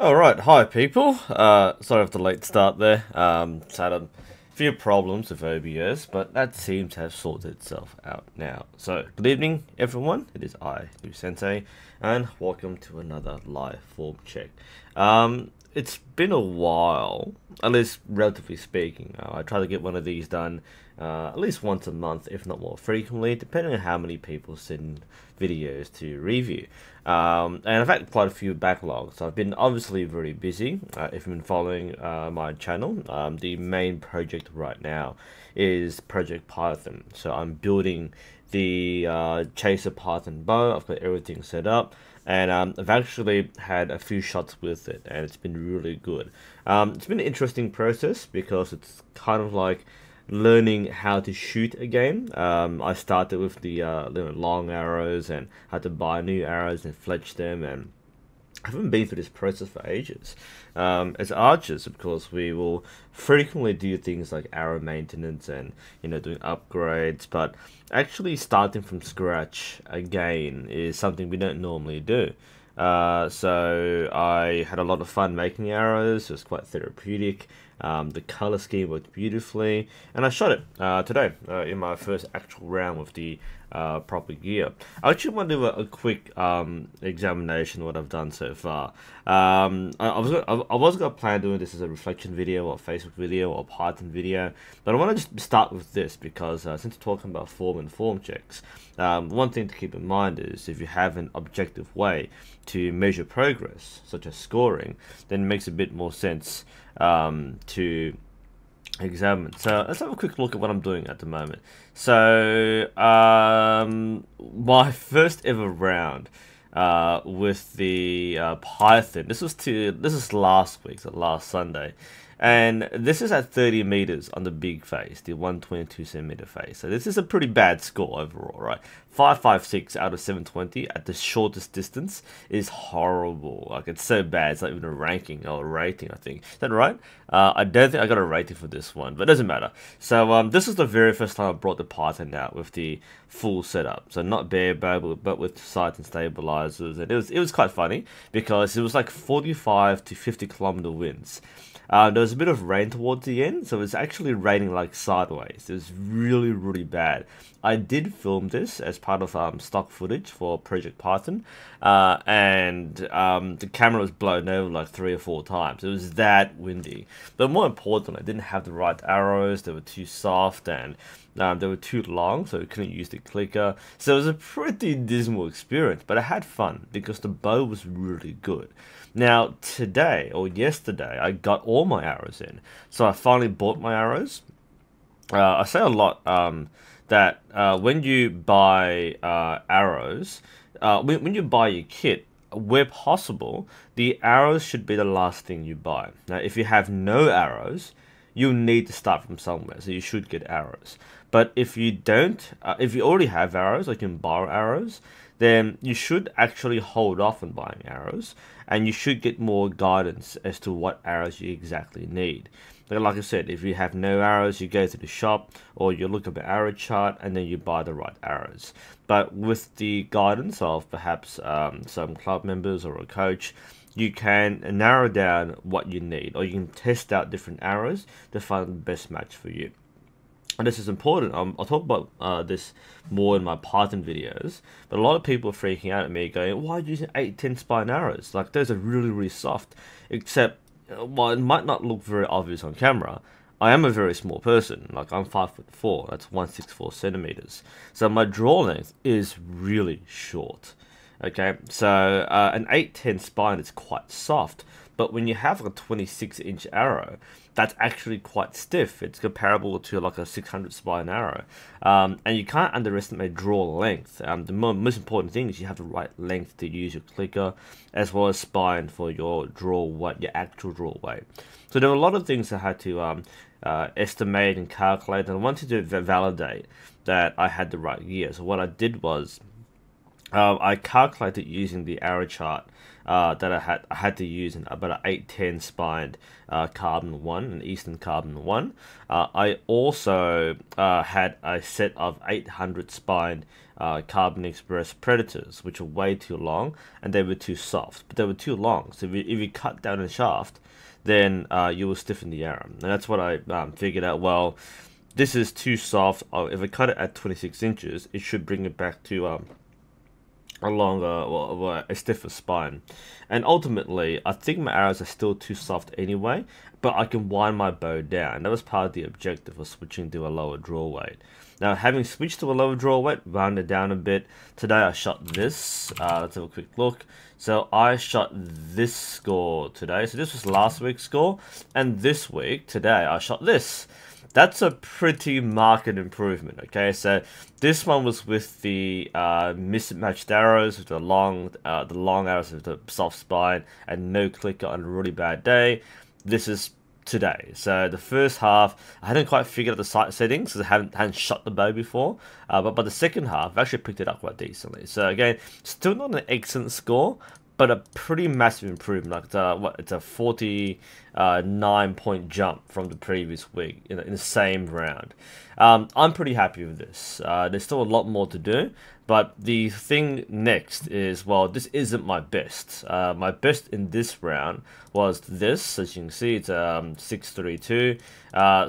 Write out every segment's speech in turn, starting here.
Alright, hi people. Sorry for the late start there. Just had a few problems with OBS, but that seems to have sorted itself out now. So, good evening everyone. It is I, NUSensei, and welcome to another live form check. It's been a while, at least relatively speaking. I try to get one of these done at least once a month, if not more frequently, depending on how many people send videos to review. And I've had quite a few backlogs, so I've been obviously very busy. If you've been following my channel, the main project right now is Project Python. So I'm building the Chaser Python bow. I've got everything set up, and I've actually had a few shots with it, and it's been really good. It's been an interesting process because it's kind of like learning how to shoot a game. I started with the long arrows and had to buy new arrows and fletch them, and I haven't been through this process for ages. As archers, of course, we will frequently do things like arrow maintenance and doing upgrades, but actually starting from scratch again is something we don't normally do. So I had a lot of fun making arrows. It was quite therapeutic. The color scheme worked beautifully, and I shot it today in my first actual round with the proper gear. I actually want to do a quick examination of what I've done so far. I was going to plan doing this as a reflection video or Facebook video or Python video, but I want to just start with this because since we're talking about form and form checks, one thing to keep in mind is if you have an objective way to measure progress, such as scoring, then it makes a bit more sense to examine. So let's have a quick look at what I'm doing at the moment. So my first ever round with the Python. This is last week, so last Sunday, and this is at 30 meters on the big face, the 122 centimeter face. So this is a pretty bad score overall, right? 556 out of 720 at the shortest distance is horrible. Like, it's so bad, it's not even a ranking or a rating, I think. Is that right? I don't think I got a rating for this one, but it doesn't matter. So this is the very first time I brought the Python out with the full setup. So not bare bow, but with sights and stabilizers, and it was quite funny because it was like 45 to 50 kilometer winds. There was a bit of rain towards the end, so it was actually raining like sideways. It was really, really bad. I did film this as part of stock footage for Project Python, and the camera was blown over like 3 or 4 times. It was that windy. But more important, I didn't have the right arrows. They were too soft, and they were too long, so I couldn't use the clicker. So it was a pretty dismal experience, but I had fun because the bow was really good. Now, today, or yesterday, I got all my arrows in. So I finally bought my arrows. I say a lot that when you buy arrows, when you buy your kit, where possible, the arrows should be the last thing you buy. Now, if you have no arrows, you'll need to start from somewhere, so you should get arrows. But if you don't, if you already have arrows, like you can borrow arrows, then you should actually hold off on buying arrows, and you should get more guidance as to what arrows you exactly need. Like I said, if you have no arrows, you go to the shop or you look up an arrow chart and then you buy the right arrows. But with the guidance of perhaps some club members or a coach, you can narrow down what you need, or you can test out different arrows to find the best match for you. And this is important. I'll talk about this more in my Python videos, but a lot of people are freaking out at me going, why are you using 8-10 spine arrows? Like, those are really, really soft. Except, while it might not look very obvious on camera, I am a very small person. Like, I'm 5'4", that's 164 centimeters. So my draw length is really short. Okay, so an 8-10 spine is quite soft, but when you have a 26-inch arrow, that's actually quite stiff. It's comparable to like a 600 spine arrow, and you can't underestimate draw length. The most important thing is you have the right length to use your clicker, as well as spine for your draw weight, your actual draw weight. So there were a lot of things I had to estimate and calculate, and I wanted to validate that I had the right gear. So what I did was, I calculated using the arrow chart that I had to use about an 810 spined carbon one, an Eastern carbon one. I also had a set of 800 spined Carbon Express Predators, which are way too long and they were too soft, but they were too long. So if you cut down the shaft, then you will stiffen the arrow, and that's what I figured out. Well, this is too soft. If I cut it at 26 inches, it should bring it back to a longer, well, a stiffer spine. And ultimately, I think my arrows are still too soft anyway, but I can wind my bow down. That was part of the objective of switching to a lower draw weight. Now, having switched to a lower draw weight, wound it down a bit. Today I shot this. Let's have a quick look. So I shot this score today. So this was last week's score, and this week, today, I shot this. That's a pretty marked improvement, okay? So this one was with the mismatched arrows, with the long arrows with the soft spine and no clicker on a really bad day. This is today. So the first half, I hadn't quite figured out the sight settings because I hadn't shot the bow before. But by the second half, I actually picked it up quite decently. So again, still not an excellent score, but a pretty massive improvement. Like it's a 49-point jump from the previous week in the same round. I'm pretty happy with this. There's still a lot more to do, but the thing next is, well, this isn't my best. My best in this round was this. As you can see, it's 632.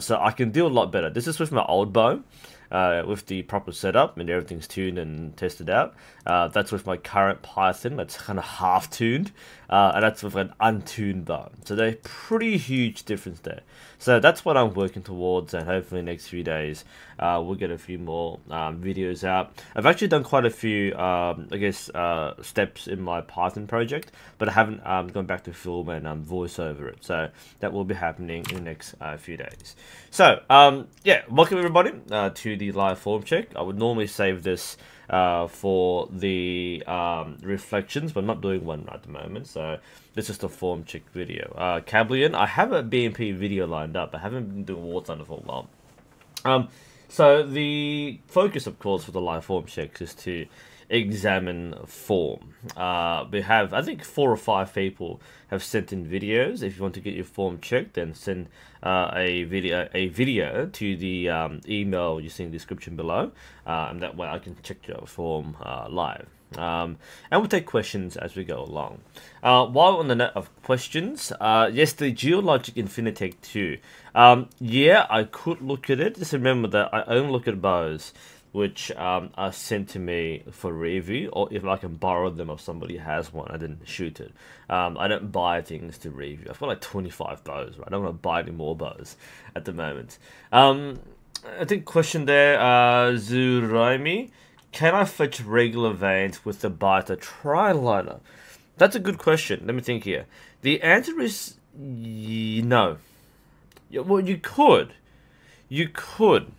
So I can do a lot better. This is with my old bow. With the proper setup and everything's tuned and tested out. That's with my current Python, that's kind of half tuned, and that's with an untuned bow. So there's pretty huge difference there. So that's what I'm working towards, and hopefully next few days we'll get a few more videos out. I've actually done quite a few, steps in my Python project, but I haven't gone back to film and voice over it. So that will be happening in the next few days. So yeah, welcome everybody to the live form check. I would normally save this for the reflections, but I'm not doing one at the moment, so this is the form check video. Cablian, I have a BMP video lined up. I haven't been doing War Thunder for a while. So the focus, of course, for the live form checks is to examine form. We have, I think, 4 or 5 people have sent in videos. If you want to get your form checked, then send a video to the email you see in the description below, and that way I can check your form live. And we'll take questions as we go along. While on the note of questions, yes, the Geologic Infinitec 2. Yeah, I could look at it. Just remember that I only look at bows which are sent to me for review, or if I can borrow them if somebody has one. I didn't shoot it. I don't buy things to review. I've got like 25 bows, right? I don't want to buy any more bows at the moment. I think question there, Zuraimi, can I fetch regular veins with the biter tri-liner? That's a good question. Let me think here. The answer is no. Well, you could. You could.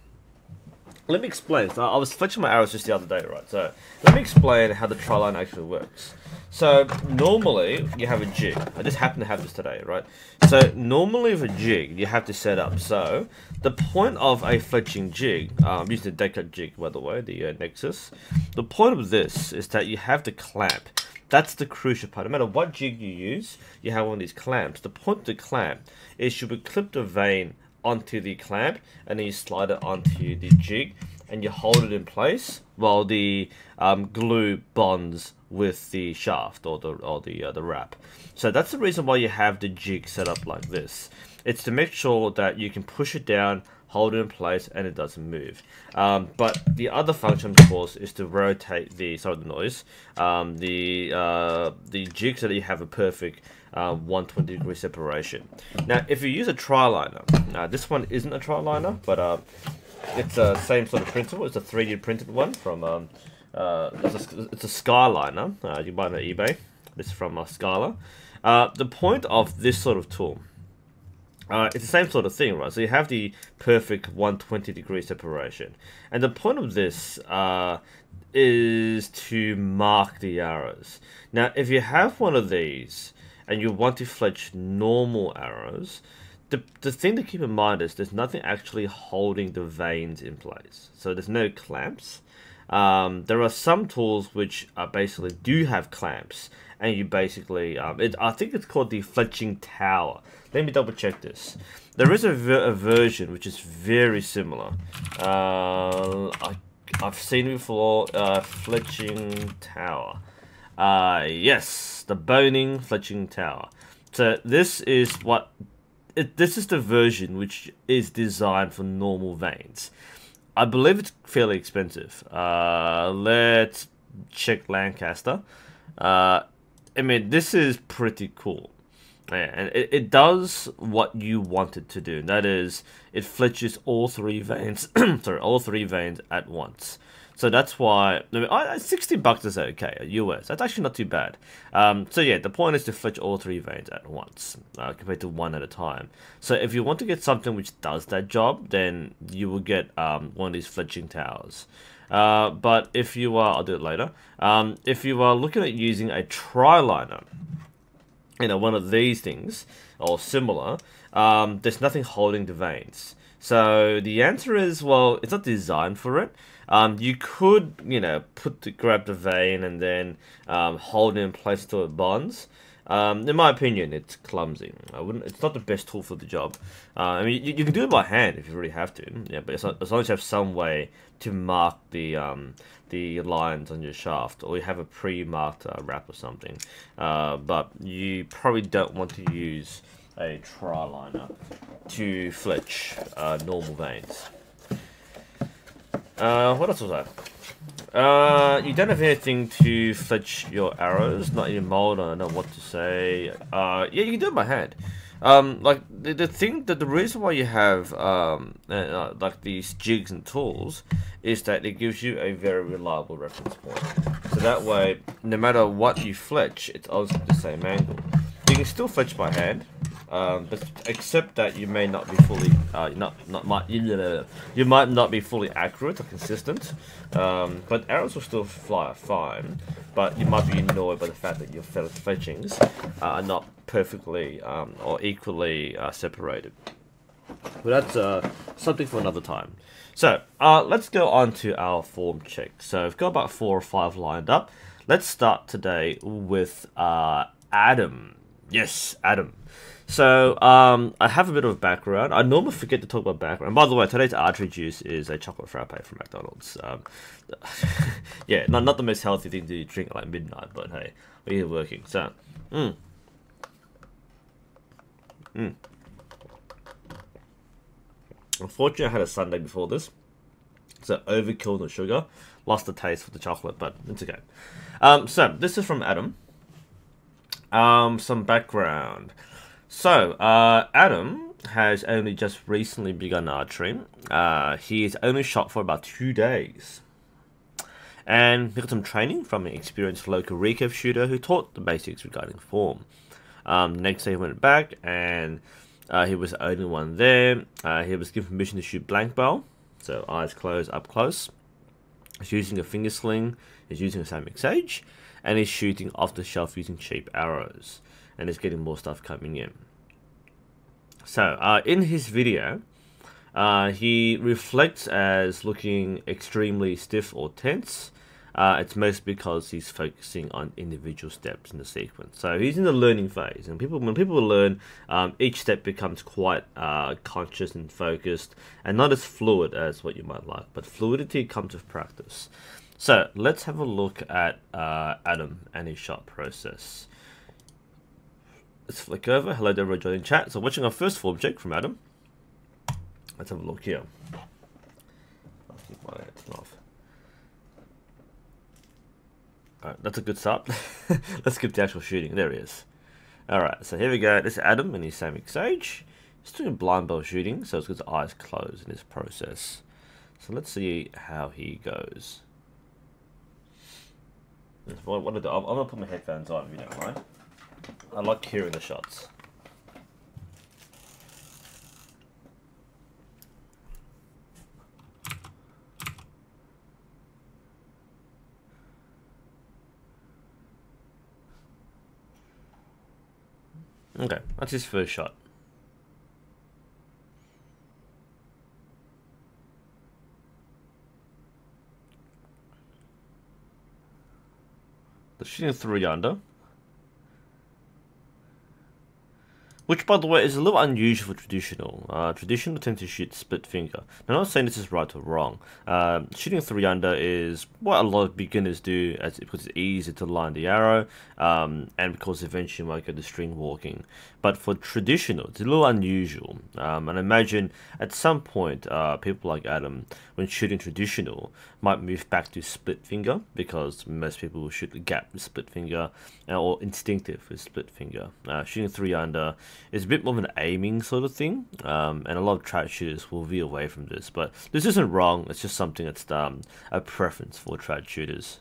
Let me explain. So I was fetching my arrows just the other day, right? So let me explain how the tri-line actually works. So normally you have a jig. I just happen to have this today, right? So normally with a jig, you have to set up. So the point of a fletching jig, I'm using the dead cut jig, by the way, the Nexus. The point of this is that you have the clamp. That's the crucial part. No matter what jig you use, you have one of these clamps. The point of the clamp is you would clip the vein onto the clamp, and then you slide it onto the jig, and you hold it in place while the glue bonds with the shaft or the wrap. So that's the reason why you have the jig set up like this. It's to make sure that you can push it down, hold it in place, and it doesn't move. But the other function, of course, is to rotate the the jig so that you have a perfect 120-degree separation. Now, if you use a tri-liner, this one isn't a tri-liner, but it's the same sort of principle. It's a 3D printed one from it's a Skyliner. You buy it on eBay. This is from Skylar. The point of this sort of tool, it's the same sort of thing, right? So you have the perfect 120-degree separation, and the point of this is to mark the arrows. Now, if you have one of these and you want to fletch normal arrows, the thing to keep in mind is there's nothing actually holding the veins in place. So there's no clamps. There are some tools which basically do have clamps, and you basically, I think it's called the fletching tower. Let me double check this. There is a version which is very similar. I've seen it before, fletching tower. Yes, the boning fletching tower. So this is this is the version which is designed for normal veins. I believe it's fairly expensive. Let's check Lancaster. I mean, this is pretty cool. Yeah, and it does what you want it to do. That is, it fletches all three veins. Sorry, all three veins at once. So that's why, I mean, $60 is okay at US. That's actually not too bad. So yeah, the point is to fletch all three veins at once, compared to one at a time. So if you want to get something which does that job, then you will get one of these fletching towers. But if you are, I'll do it later. If you are looking at using a tri-liner, you know, one of these things, or similar, there's nothing holding the veins. So the answer is, well, it's not designed for it. You could, you know, grab the vein and then hold it in place till it bonds. In my opinion, it's clumsy. It's not the best tool for the job. I mean, you can do it by hand if you really have to. Yeah, but as long as you have some way to mark the lines on your shaft, or you have a pre-marked wrap or something. But you probably don't want to use a tri-liner to fletch normal veins. What else was that? You don't have anything to fletch your arrows, not in your mold. I don't know what to say. Yeah, you can do it by hand. Like the reason why you have like these jigs and tools is that it gives you a very reliable reference point. So that way, no matter what you fletch, it's always the same angle. You can still fletch by hand, but except that you may not be fully you might not be fully accurate or consistent. But arrows will still fly fine, but you might be annoyed by the fact that your fletchings are not perfectly or equally separated. But that's something for another time. So let's go on to our form check. So I've got about 4 or 5 lined up. Let's start today with Adam. Yes, Adam. So, I have a bit of a background. I normally forget to talk about background. By the way, today's archery juice is a chocolate frappe from McDonald's. Yeah, not the most healthy thing to drink at like midnight, but hey, we're here working. So, Unfortunately, I had a sundae before this, so overkill the sugar, lost the taste for the chocolate, but it's okay. So, this is from Adam. Some background. So, Adam has only just recently begun archery. He has only shot for about 2 days. And he got some training from an experienced local recurve shooter who taught the basics regarding form. Next day he went back and he was the only one there. He was given permission to shoot blank bow. So eyes closed, up close. He's using a finger sling. He's using a Samick Sage. And he's shooting off the shelf using cheap arrows. And he's getting more stuff coming in. So, in his video, he reflects as looking extremely stiff or tense. It's mostly because he's focusing on individual steps in the sequence. So he's in the learning phase, and when people learn, each step becomes quite conscious and focused, and not as fluid as what you might like. But fluidity comes with practice. So let's have a look at Adam and his shot process. Let's flick over. Hello to everyone joining chat. So watching our first form check from Adam. Let's have a look here. I'll keep my head off. Alright, that's a good start. Let's skip the actual shooting. There he is. Alright, so here we go. This is Adam and his Samick Sage. He's doing blind bow shooting, so it's got his eyes closed in this process. So let's see how he goes. What I do, I'm going to put my headphones on if you don't mind. I like hearing the shots. Okay, that's his first shot. shooting 3 under. Which, by the way, is a little unusual for traditional. Traditional tend to shoot split finger. Now, I'm not saying this is right or wrong. Shooting 3 under is what a lot of beginners do, because it's easy to line the arrow, and because eventually you might go to string walking. But for traditional, it's a little unusual. And I imagine at some point, people like Adam, when shooting traditional, might move back to split finger, because most people will shoot the gap with split finger, or instinctive with split finger. Shooting 3 under is a bit more of an aiming sort of thing, and a lot of trad shooters will veer away from this, but this isn't wrong. It's just something that's a preference for trad shooters.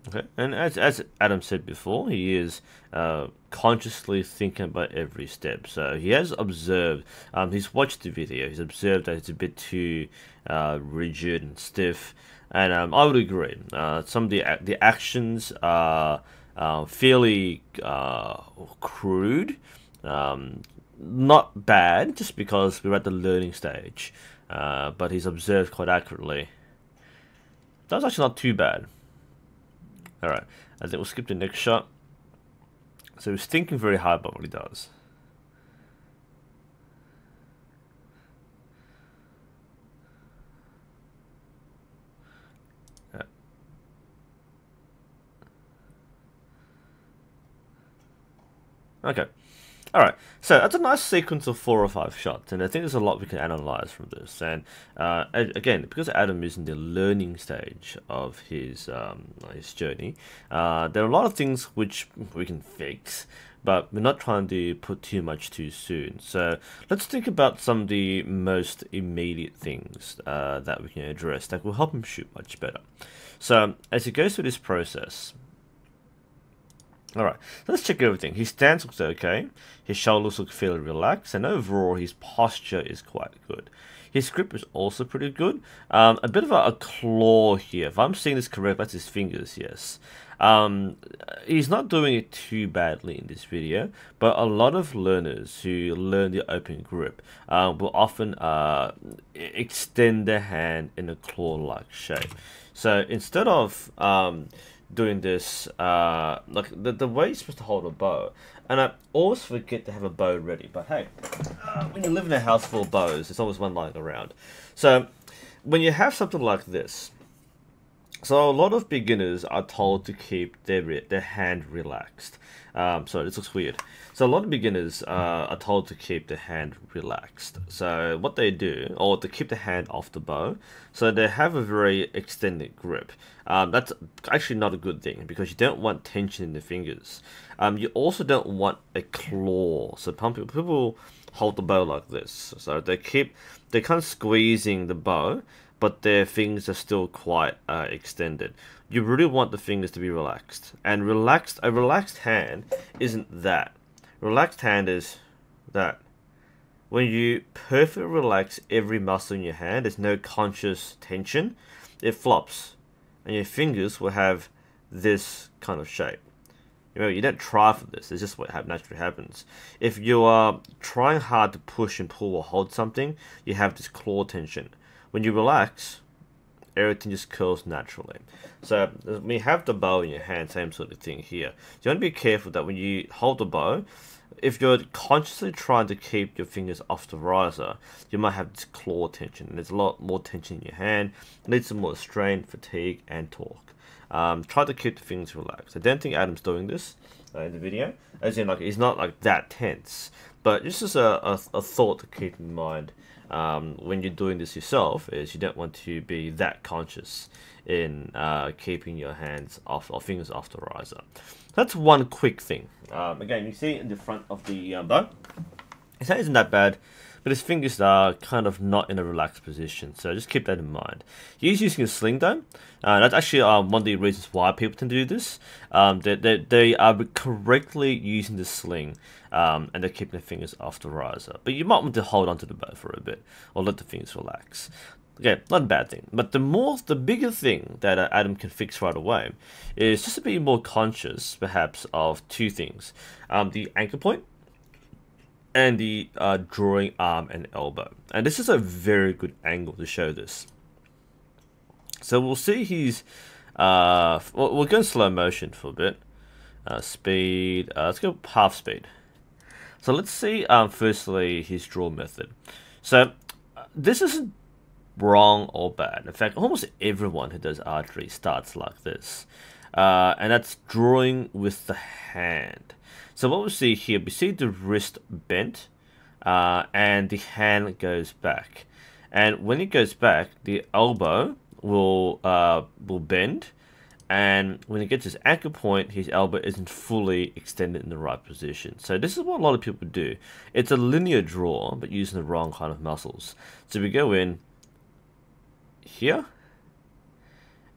Okay, and as Adam said before, he is consciously thinking about every step. So he has observed, he's watched the video, he's observed that it's a bit too rigid and stiff, and I would agree. Some of the actions are fairly crude, not bad, just because we're at the learning stage, but he's observed quite accurately. That's actually not too bad. Alright, I think we'll skip the next shot. So he's thinking very hard about what he does. Okay. Alright, so that's a nice sequence of 4 or 5 shots, and I think there's a lot we can analyze from this. And again, because Adam is in the learning stage of his journey, there are a lot of things which we can fix, but we're not trying to put too much too soon. So let's think about some of the most immediate things that we can address that will help him shoot much better. So as he goes through this process, alright, so let's check everything. His stance looks okay, his shoulders look fairly relaxed, and overall his posture is quite good. His grip is also pretty good. A bit of a claw here. If I'm seeing this correct, that's his fingers, yes. He's not doing it too badly in this video, but a lot of learners who learn the open grip will often extend their hand in a claw-like shape. So instead of doing this, like the way you're supposed to hold a bow, and I always forget to have a bow ready, but hey, when you live in a house full of bows, there's always one lying around. So when you have something like this, so a lot of beginners are told to keep their hand relaxed. Sorry, this looks weird. So a lot of beginners are told to keep their hand relaxed. So what they do, or to keep the hand off the bow, so they have a very extended grip. That's actually not a good thing, because you don't want tension in the fingers. You also don't want a claw. So people hold the bow like this. So they're kind of squeezing the bow, but their fingers are still quite extended. You really want the fingers to be relaxed. And a relaxed hand isn't that. Relaxed hand is that. When you perfectly relax every muscle in your hand, there's no conscious tension, it flops. And your fingers will have this kind of shape. You don't try for this, it's just what naturally happens. If you are trying hard to push and pull or hold something, you have this claw tension. When you relax, everything just curls naturally. So when you have the bow in your hand, same sort of thing here. You want to be careful that when you hold the bow, if you're consciously trying to keep your fingers off the riser, you might have this claw tension. And there's a lot more tension in your hand. It leads to more strain, fatigue, and torque. Try to keep the fingers relaxed. I don't think Adam's doing this in the video. As in, like, he's not like that tense. But this is a thought to keep in mind. When you're doing this yourself, is you don't want to be that conscious in keeping your hands off or fingers off the riser. That's one quick thing. Again, you see in the front of the bow, his hand isn't that bad, but his fingers are kind of not in a relaxed position, so just keep that in mind. He's using a sling though. That's actually one of the reasons why people tend to do this. They are correctly using the sling, and they're keeping their fingers off the riser. But you might want to hold onto the bow for a bit, or let the fingers relax. Okay, not a bad thing. But the bigger thing that Adam can fix right away is just to be more conscious, perhaps, of two things. The anchor point. and the drawing arm and elbow. And this is a very good angle to show this. So we'll see he's, we'll go in slow motion for a bit. Speed, let's go half speed. So let's see, firstly, his draw method. So this isn't wrong or bad. In fact, almost everyone who does archery starts like this. And that's drawing with the hand. So what we see here, we see the wrist bent, and the hand goes back. And when it goes back, the elbow will bend, and when it gets his anchor point, his elbow isn't fully extended in the right position. So this is what a lot of people do. It's a linear draw, but using the wrong kind of muscles. So we go in here,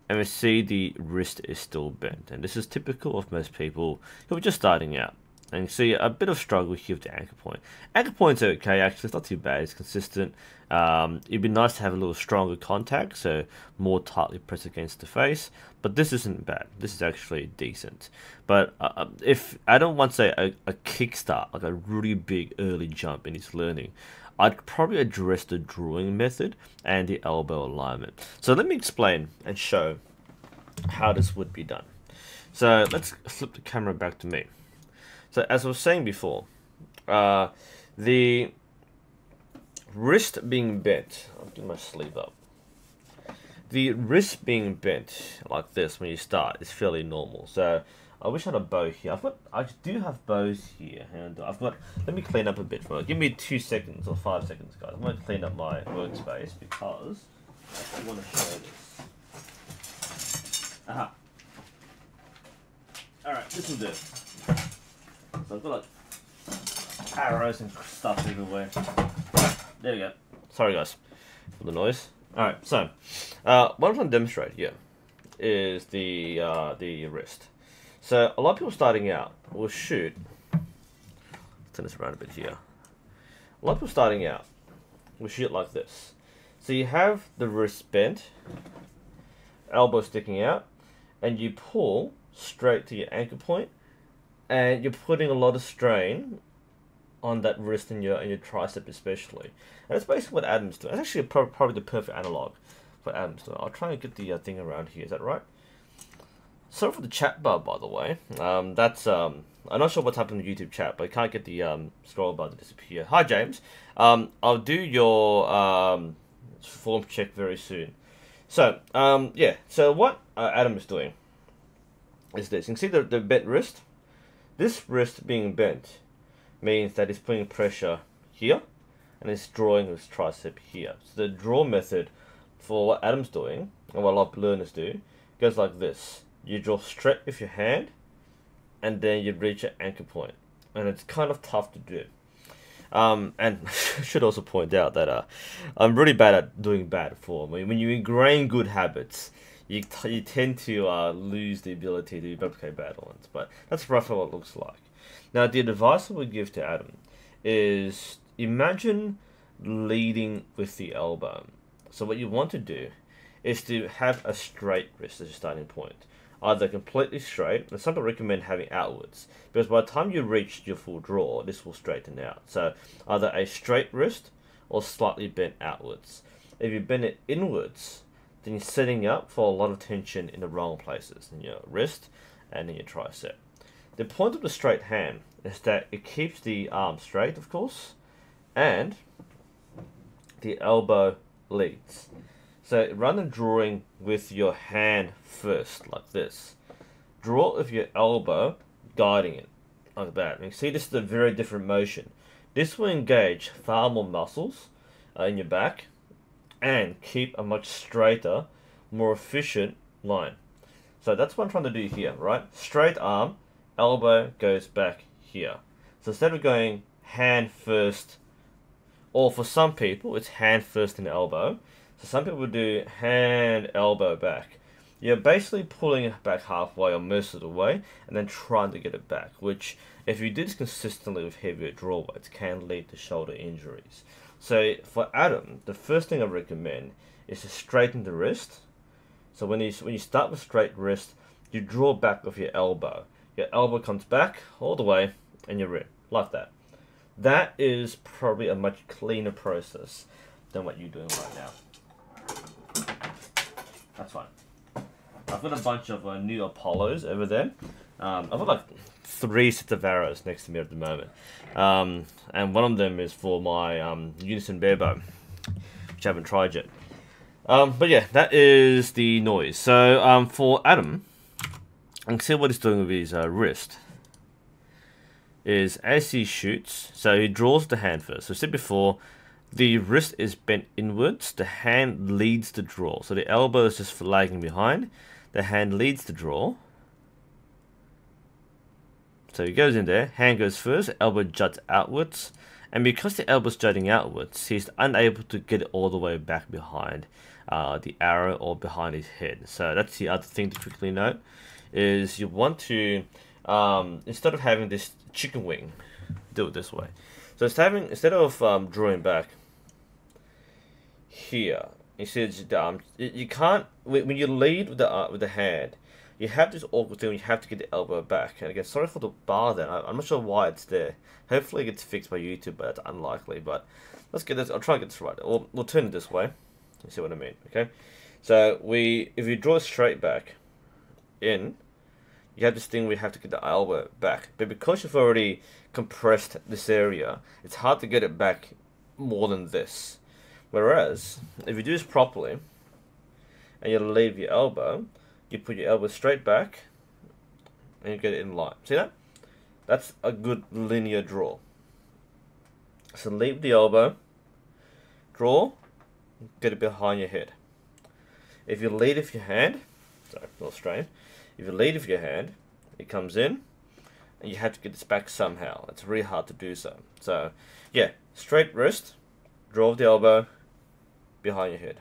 and we see the wrist is still bent. And this is typical of most people who are just starting out. And you see a bit of struggle here with the anchor point. Anchor point's okay, actually, it's not too bad, it's consistent. It'd be nice to have a little stronger contact, so more tightly pressed against the face. But this isn't bad, this is actually decent. But if Adam wants a kickstart, like a really big early jump in his learning, I'd probably address the drawing method and the elbow alignment. So let me explain and show how this would be done. So let's flip the camera back to me. So as I was saying before, the wrist being bent, I'll get my sleeve up. The wrist being bent like this when you start is fairly normal. So I wish I had a bow here. I do have bows here, and let me clean up a bit for it. Give me 2 seconds or 5 seconds, guys. I'm going to clean up my workspace because I want to show this. Aha. Alright, this will do. So I've got like arrows and stuff everywhere. There we go. Sorry guys for the noise. Alright, so what I'm trying to demonstrate here is the wrist. So a lot of people starting out will shoot. Turn this around a bit here. A lot of people starting out will shoot like this. So you have the wrist bent, elbow sticking out, and you pull straight to your anchor point. And you're putting a lot of strain on that wrist and your tricep especially. And that's basically what Adam's doing. That's actually probably the perfect analog for Adam's doing. I'll try and get the thing around here. Is that right? Sorry for the chat bar, by the way. I'm not sure what's happened in the YouTube chat, but I can't get the scroll bar to disappear. Hi, James. I'll do your form check very soon. So, yeah. So what Adam is doing is this. You can see the bent wrist. This wrist being bent means that it's putting pressure here and it's drawing his tricep here. So the draw method for what Adam's doing, and what a lot of learners do, goes like this. You draw straight with your hand and then you reach your anchor point. And it's kind of tough to do. And I should also point out that I'm really bad at doing bad form. When you ingrain good habits, you tend to lose the ability to replicate bad ones, but that's roughly what it looks like. Now, the advice I would give to Adam is imagine leading with the elbow. So what you want to do is to have a straight wrist as your starting point. Either completely straight, and some people recommend having outwards, because by the time you reach your full draw, this will straighten out. So either a straight wrist or slightly bent outwards. If you bend it inwards, then you're setting up for a lot of tension in the wrong places, in your wrist and in your tricep. The point of the straight hand is that it keeps the arm straight, of course, and the elbow leads. So rather than drawing with your hand first, like this, draw with your elbow guiding it, like that. And you see this is a very different motion. This will engage far more muscles in your back, and keep a much straighter, more efficient line. So that's what I'm trying to do here, right? Straight arm, elbow goes back here. So instead of going hand first, or for some people, it's hand first and elbow. So some people do hand, elbow back. You're basically pulling it back halfway or most of the way, and then trying to get it back, which, if you do this consistently with heavier draw weights, can lead to shoulder injuries. So for Adam, the first thing I recommend is to straighten the wrist. So when you start with straight wrist, you draw back with your elbow. Your elbow comes back all the way and you're in, like that. That is probably a much cleaner process than what you're doing right now. That's fine. I've got a bunch of new Apollos over there. I've got like 3 sets of arrows next to me at the moment. And one of them is for my Unison bear bow, which I haven't tried yet. But yeah, that is the noise. So for Adam, I can see what he's doing with his wrist. Is as he shoots, so he draws the hand first. So I said before, the wrist is bent inwards, the hand leads the draw. So the elbow is just lagging behind, the hand leads the draw. So he goes in there, hand goes first, elbow juts outwards, and because the elbow's jutting outwards, he's unable to get it all the way back behind the arrow or behind his head. So that's the other thing to quickly note, is you want to, instead of having this chicken wing, do it this way. So instead of drawing back here, you see you can't, when you lead with the hand, you have this awkward thing when you have to get the elbow back. And again, sorry for the bar there. I'm not sure why it's there. Hopefully it gets fixed by YouTube, but that's unlikely. But let's get this. I'll try and get this right. We'll turn it this way. You see what I mean? Okay. So if you draw straight back in, you have this thing where you have to get the elbow back. But because you've already compressed this area, it's hard to get it back more than this. Whereas, if you do this properly, and you leave your elbow, you put your elbow straight back, and you get it in line. See that? That's a good linear draw. So leave the elbow, draw, get it behind your head. If you lead with your hand, sorry, a little strain. If you lead with your hand, it comes in, and you have to get this back somehow. It's really hard to do so. So, yeah, straight wrist, draw with the elbow, behind your head.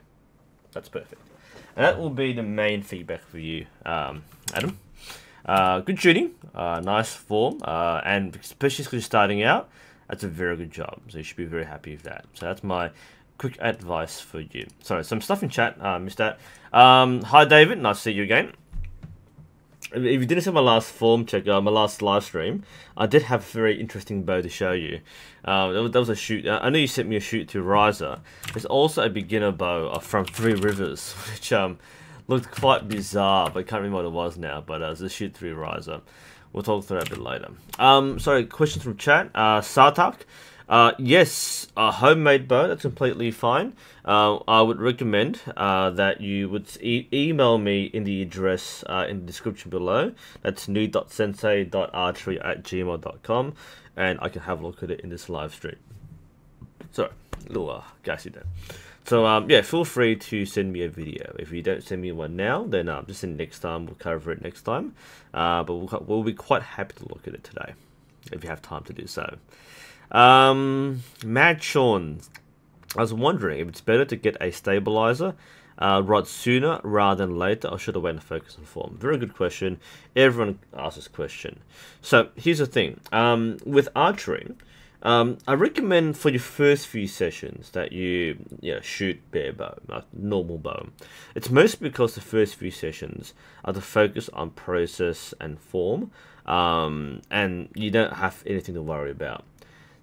That's perfect. And that will be the main feedback for you, Adam. Good shooting, nice form, and especially because you're starting out, that's a very good job. So you should be very happy with that. So that's my quick advice for you. Sorry, some stuff in chat, missed that. Hi David, nice to see you again. If you didn't see my last form check, my last live stream, I did have a very interesting bow to show you. That was a shoot. I know you sent me a shoot to Riser. There's also a beginner bow from Three Rivers, which looked quite bizarre, but I can't remember what it was now. But it was a shoot through Riser. We'll talk through that a bit later. Sorry, questions from chat. Sartak. Yes, a homemade bow, that's completely fine. I would recommend that you would email me in the address in the description below. That's nu.sensei.archery@gmail.com, and I can have a look at it in this live stream. Sorry, a little gassy there. So yeah, feel free to send me a video. If you don't send me one now, then just send it next time. We'll cover it next time. But we'll be quite happy to look at it today, if you have time to do so. Mad Sean, I was wondering if it's better to get a stabilizer right sooner rather than later, or should I wait to focus on form? Very good question. Everyone asks this question. So here's the thing. With archery, I recommend for your first few sessions that you shoot bare bow, like normal bow. It's mostly because the first few sessions are to focus on process and form, and you don't have anything to worry about.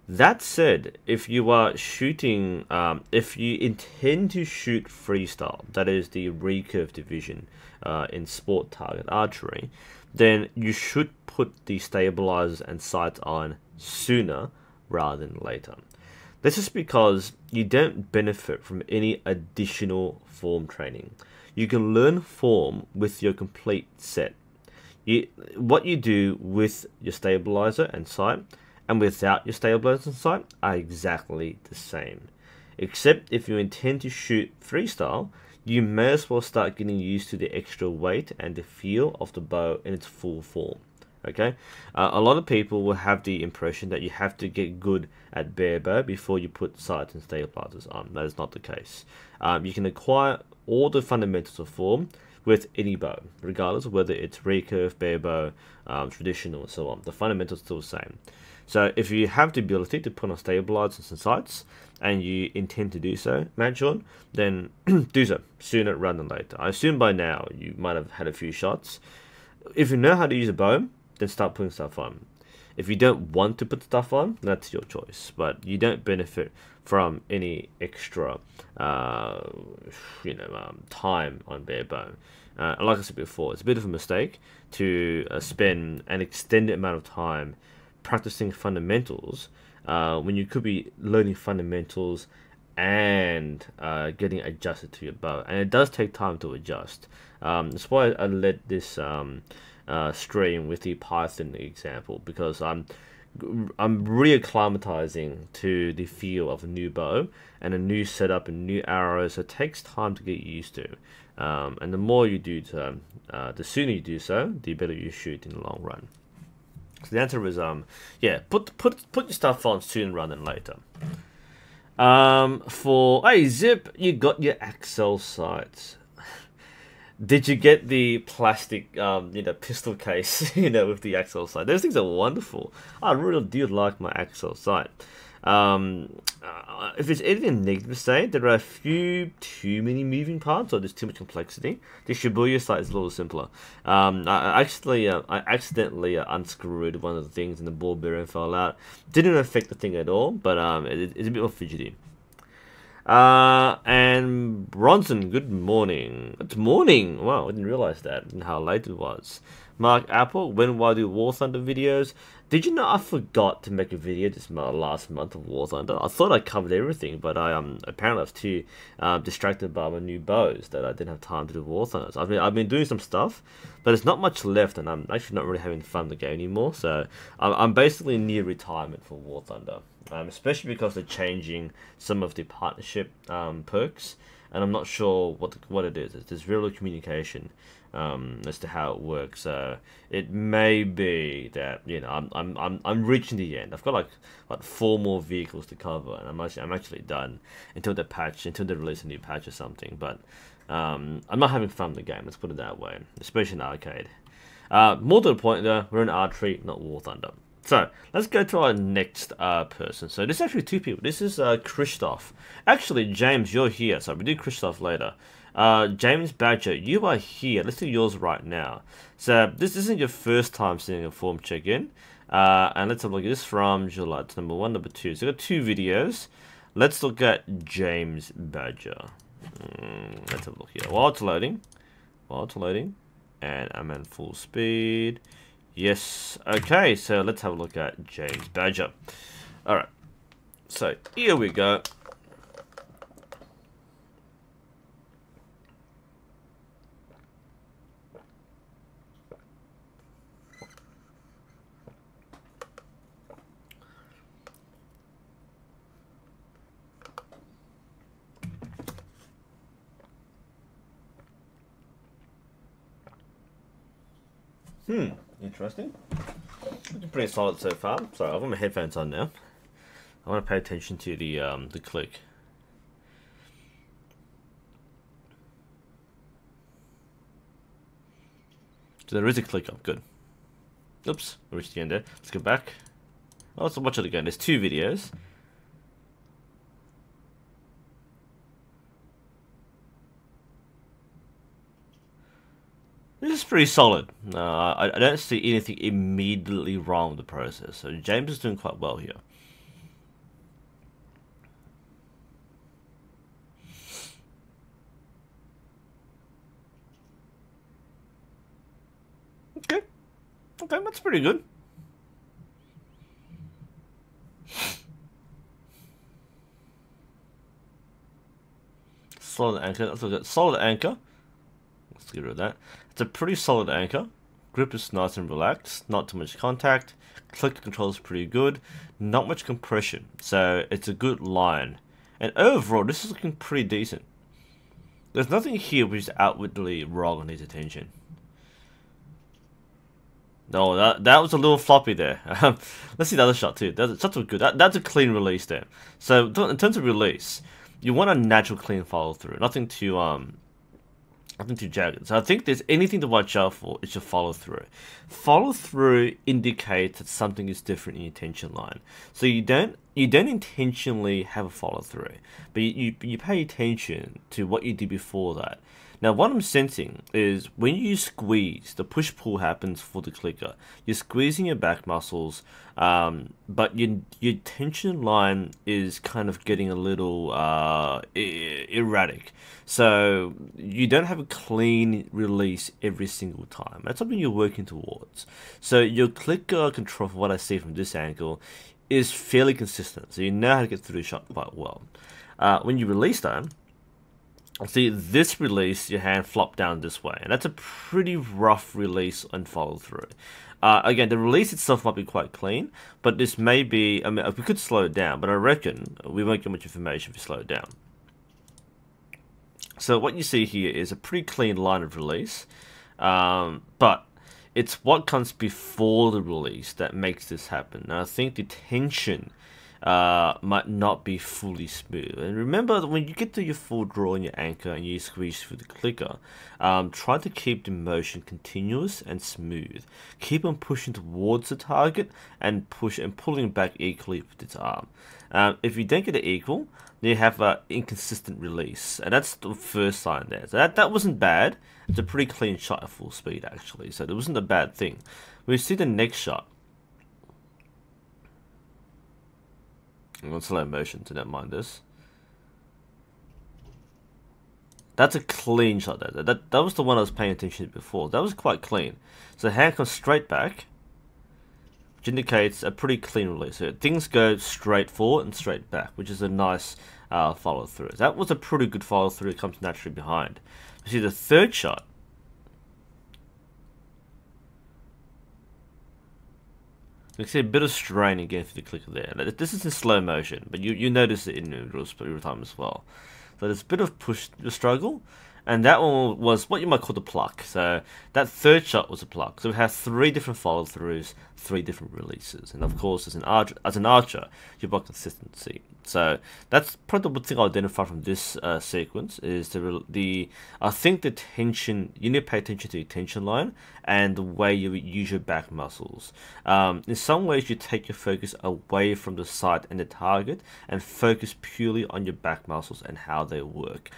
That said, if you are shooting, if you intend to shoot freestyle, that is the recurve division in sport target archery, then you should put the stabilizers and sights on sooner rather than later. This is because you don't benefit from any additional form training. You can learn form with your complete set. What you do with your stabilizer and sight and without your stabilizer and sight are exactly the same. Except if you intend to shoot freestyle, you may as well start getting used to the extra weight and the feel of the bow in its full form. Okay, a lot of people will have the impression that you have to get good at bare bow before you put sights and stabilizers on. That is not the case. You can acquire all the fundamentals of form with any bow, regardless of whether it's recurve, bare bow, traditional, and so on. The fundamentals are still the same. So if you have the ability to put on stabilizers and sights, and you intend to do so, John, then do so sooner rather than later. I assume by now you might have had a few shots. If you know how to use a bow, then start putting stuff on. If you don't want to put stuff on, that's your choice, but you don't benefit from any extra time on bare bone. Like I said before, it's a bit of a mistake to spend an extended amount of time practicing fundamentals when you could be learning fundamentals and getting adjusted to your bow. And it does take time to adjust. That's why I led this stream with the Python example, because I'm reacclimatizing to the feel of a new bow and a new setup and new arrows. So it takes time to get used to, and the more you do so, the sooner you do so, the better you shoot in the long run. So the answer is yeah, put your stuff on sooner rather than later. Hey Zip, you got your Axel sights. Did you get the plastic, pistol case, with the Axel sight? Those things are wonderful. I really do like my Axel sight. If there's anything negative to say, there are a few too many moving parts, or there's too much complexity. The Shibuya sight is a little simpler. I accidentally unscrewed one of the things and the ball bearing fell out. Didn't affect the thing at all, but it's a bit more fidgety. And Bronson, good morning. It's morning. Wow, I didn't realize that and how late it was. Mark Apple, when will I do War Thunder videos? Did you know I forgot to make a video this last month of War Thunder? I thought I covered everything, but I apparently I was too distracted by my new bows that I didn't have time to do War Thunder. So I've been doing some stuff, but there's not much left, and I'm actually not really having fun with the game anymore. So I'm basically near retirement for War Thunder, especially because they're changing some of the partnership perks, and I'm not sure what it is. There's very little communication as to how it works. So it may be that I'm reaching the end. I've got like 4 more vehicles to cover, and I'm actually done until they release a new patch or something. But I'm not having fun with the game. Let's put it that way, especially in arcade. More to the point though, we're in archery, not War Thunder. So let's go to our next person. So this is actually 2 people. This is Christoph. Actually, James, you're here. So we do Christoph later. James Badger, you are here. Let's do yours right now. So this isn't your first time seeing a form check-in. And let's have a look at this from July. It's number 1, number 2. So we've got 2 videos. Let's look at James Badger. Let's have a look here. While it's loading. And I'm at full speed. Yes. Okay, so let's have a look at James Badger. Alright. So here we go. Interesting. It's pretty solid so far. So I've got my headphones on now. I want to pay attention to the click. So there is a click up. Good. Oops, I reached the end there. Let's go back. Oh, let's watch it again. There's 2 videos. This is pretty solid. I don't see anything immediately wrong with the process. So James is doing quite well here. Okay, that's pretty good. Solid anchor. Let's look at solid anchor. Let's get rid of that. It's a pretty solid anchor. Grip is nice and relaxed. Not too much contact. Click control is pretty good. Not much compression. So it's a good line. And overall, this is looking pretty decent. There's nothing here which is outwardly wrong or needs attention. No, that was a little floppy there. Let's see the other shot too. Shots were good. That's a clean release there. So in terms of release, you want a natural clean follow through. Nothing too jagged. So I think there's anything to watch out for, it's your follow through. Follow through indicates that something is different in your tension line. So you don't intentionally have a follow through, but you pay attention to what you did before that. Now what I'm sensing is when you squeeze, the push-pull happens for the clicker. You're squeezing your back muscles, but your tension line is kind of getting a little erratic. So you don't have a clean release every single time. That's something you're working towards. So your clicker control, from what I see from this angle, is fairly consistent. So you know how to get through the shot quite well. When you release that, see this release, your hand flop down this way, and that's a pretty rough release and follow through. Again, the release itself might be quite clean, but this may be, I mean, we could slow it down, but I reckon we won't get much information if we slow it down. So what you see here is a pretty clean line of release, but it's what comes before the release that makes this happen. Now I think the tension might not be fully smooth. And remember that when you get to your full draw and your anchor and you squeeze through the clicker, try to keep the motion continuous and smooth. Keep on pushing towards the target and pulling back equally with its arm. If you don't get it equal, then you have an inconsistent release, and that's the first sign there. So that wasn't bad. It's a pretty clean shot at full speed actually, so it wasn't a bad thing. We see the next shot. I'm on slow motion, so don't mind this. That's a clean shot there. That was the one I was paying attention to before. That was quite clean. So the hand comes straight back, which indicates a pretty clean release. So things go straight forward and straight back, which is a nice follow through. That was a pretty good follow through. It comes naturally behind. You see the third shot. You can see a bit of strain again for the clicker there. Now, this is in slow motion, but you notice it in real time as well. So there's a bit of push struggle, and that one was what you might call the pluck. So that third shot was a pluck. So we have 3 different follow-throughs, 3 different releases, and of course, as an archer, you've got consistency. So that's probably the thing I identify from this sequence is I think the tension. You need to pay attention to your tension line and the way you use your back muscles. In some ways, you take your focus away from the sight and the target and focus purely on your back muscles and how they work.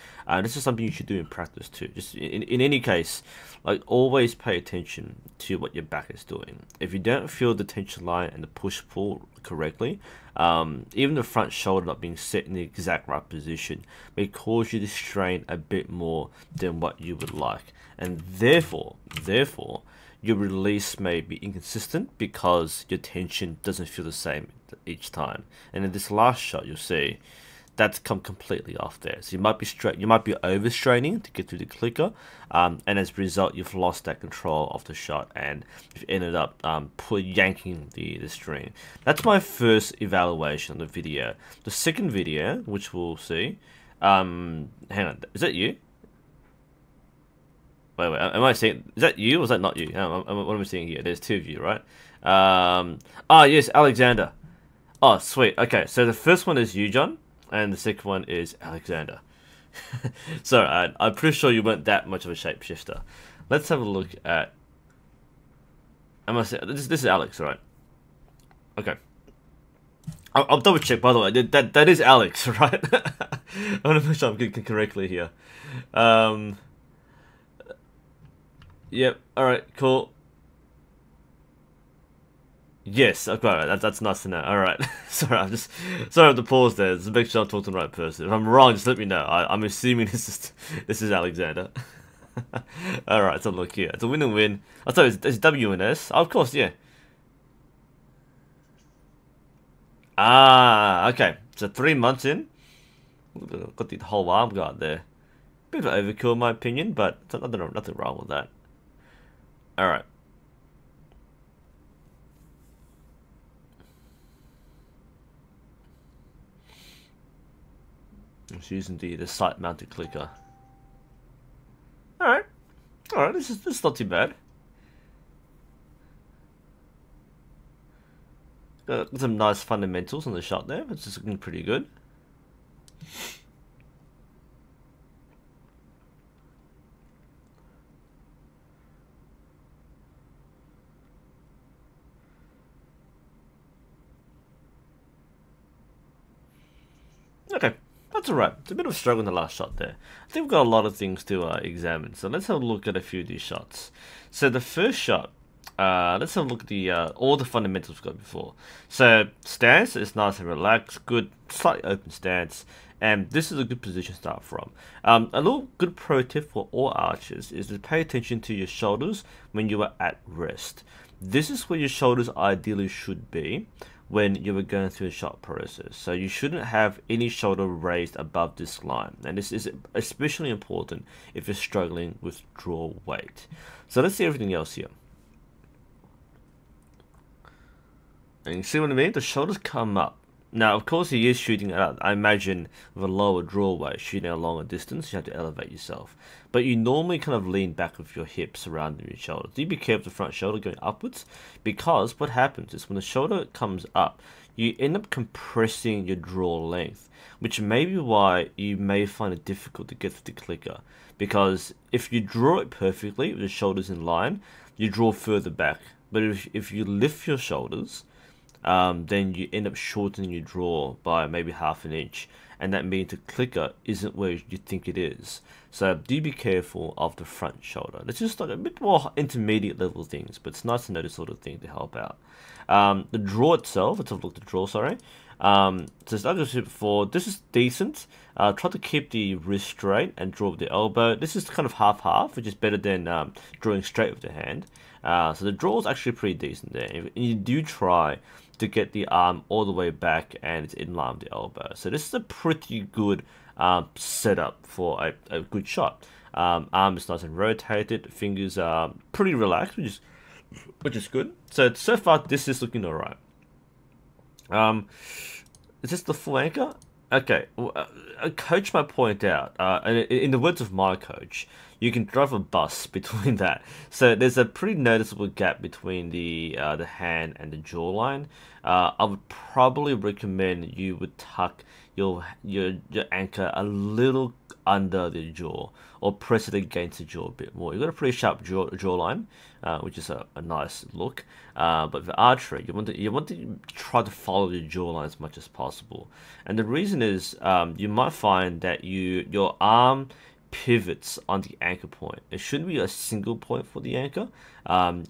This is something you should do in practice too. Just in any case, like always pay attention to what your back is doing. If you don't feel the tension line and the push-pull correctly, even the front shoulder not being set in the exact right position may cause you to strain a bit more than what you would like, and therefore your release may be inconsistent because your tension doesn't feel the same each time. And in this last shot, you'll see that's come completely off there. So you might be overstraining to get through the clicker, and as a result, you've lost that control of the shot, and you've ended up yanking the string. That's my first evaluation of the video. The second video, which we'll see, hang on, is that you? Wait, am I seeing? Is that you or is that not you? What am I seeing here? There's 2 of you, right? Yes, Alexander. Oh, sweet. Okay, so the first one is you, John. And the second one is Alexander. So I'm pretty sure you weren't that much of a shapeshifter. Let's have a look at. This is Alex, right? Okay. I'll double check. By the way, that is Alex, right? I want to make sure I'm getting correctly here. Yep. All right. Cool. Yes, okay, that's nice to know. Alright, sorry of the pause there. Just to make sure I'm talking to the right person. If I'm wrong, just let me know. I'm assuming this is Alexander. Alright, so look here. It's a win and win. I thought it's W and S. Oh, of course, yeah. Okay. So 3 months in. Got the whole arm guard there. Bit of an overkill in my opinion, but nothing wrong with that. Alright. Just using the sight mounted clicker. Alright. This is not too bad. Got some nice fundamentals on the shot there. It's just looking pretty good. Okay. that's alright. It's a bit of a struggle in the last shot there. I think we've got a lot of things to examine, so let's have a look at a few of these shots. So the first shot, let's have a look at the all the fundamentals we've got before. So stance is nice and relaxed, good, slightly open stance, and this is a good position to start from. A little good pro tip for all archers is to pay attention to your shoulders when you are at rest. This is where your shoulders ideally should be when you were going through a shot process. So you shouldn't have any shoulder raised above this line, and this is especially important if you're struggling with draw weight. So let's see everything else here. And you see what I mean? The shoulders come up. Now, of course, he is shooting at, I imagine, with a lower draw weight, shooting a longer distance, you have to elevate yourself. But you normally kind of lean back with your hips surrounding your shoulders. Do be careful with the front shoulder going upwards, because what happens is when the shoulder comes up, you end up compressing your draw length, which may be why you may find it difficult to get through the clicker. Because if you draw it perfectly with the shoulders in line, you draw further back. But if you lift your shoulders, then you end up shortening your draw by maybe half an inch, and that means the clicker isn't where you think it is. So do be careful of the front shoulder. It's just like a bit more intermediate level things, but it's nice to know this sort of thing to help out. The draw itself, let's have a look at the draw, sorry. So as I said before, this is decent. Try to keep the wrist straight and draw with the elbow. This is kind of half-half, which is better than drawing straight with the hand. So the draw is actually pretty decent there. And you do try to get the arm all the way back and it's in line with the elbow. So this is a pretty good setup for a good shot. Arm is nice and rotated, fingers are pretty relaxed, which is good. So far this is looking alright. Is this the full anchor? Okay, a coach might point out, in the words of my coach, you can drive a bus between that. So there's a pretty noticeable gap between the hand and the jawline. I would probably recommend you would tuck your anchor a little under the jaw, or press it against the jaw a bit more. You've got a pretty sharp jawline, which is a nice look. But for archery, you want to try to follow the jawline as much as possible. And the reason is you might find that your arm pivots on the anchor point. It shouldn't be a single point for the anchor.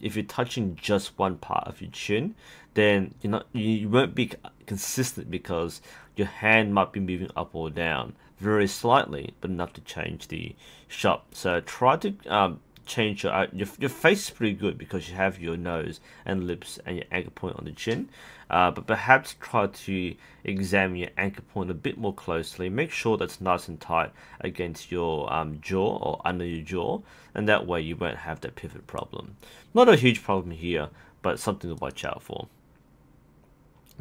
If you're touching just one part of your chin, then you won't be consistent, because your hand might be moving up or down very slightly, but enough to change the shot. So try to change your face is pretty good because you have your nose and lips and your anchor point on the chin, but perhaps try to examine your anchor point a bit more closely. Make sure that's nice and tight against your jaw or under your jaw, and that way you won't have that pivot problem. Not a huge problem here, but something to watch out for.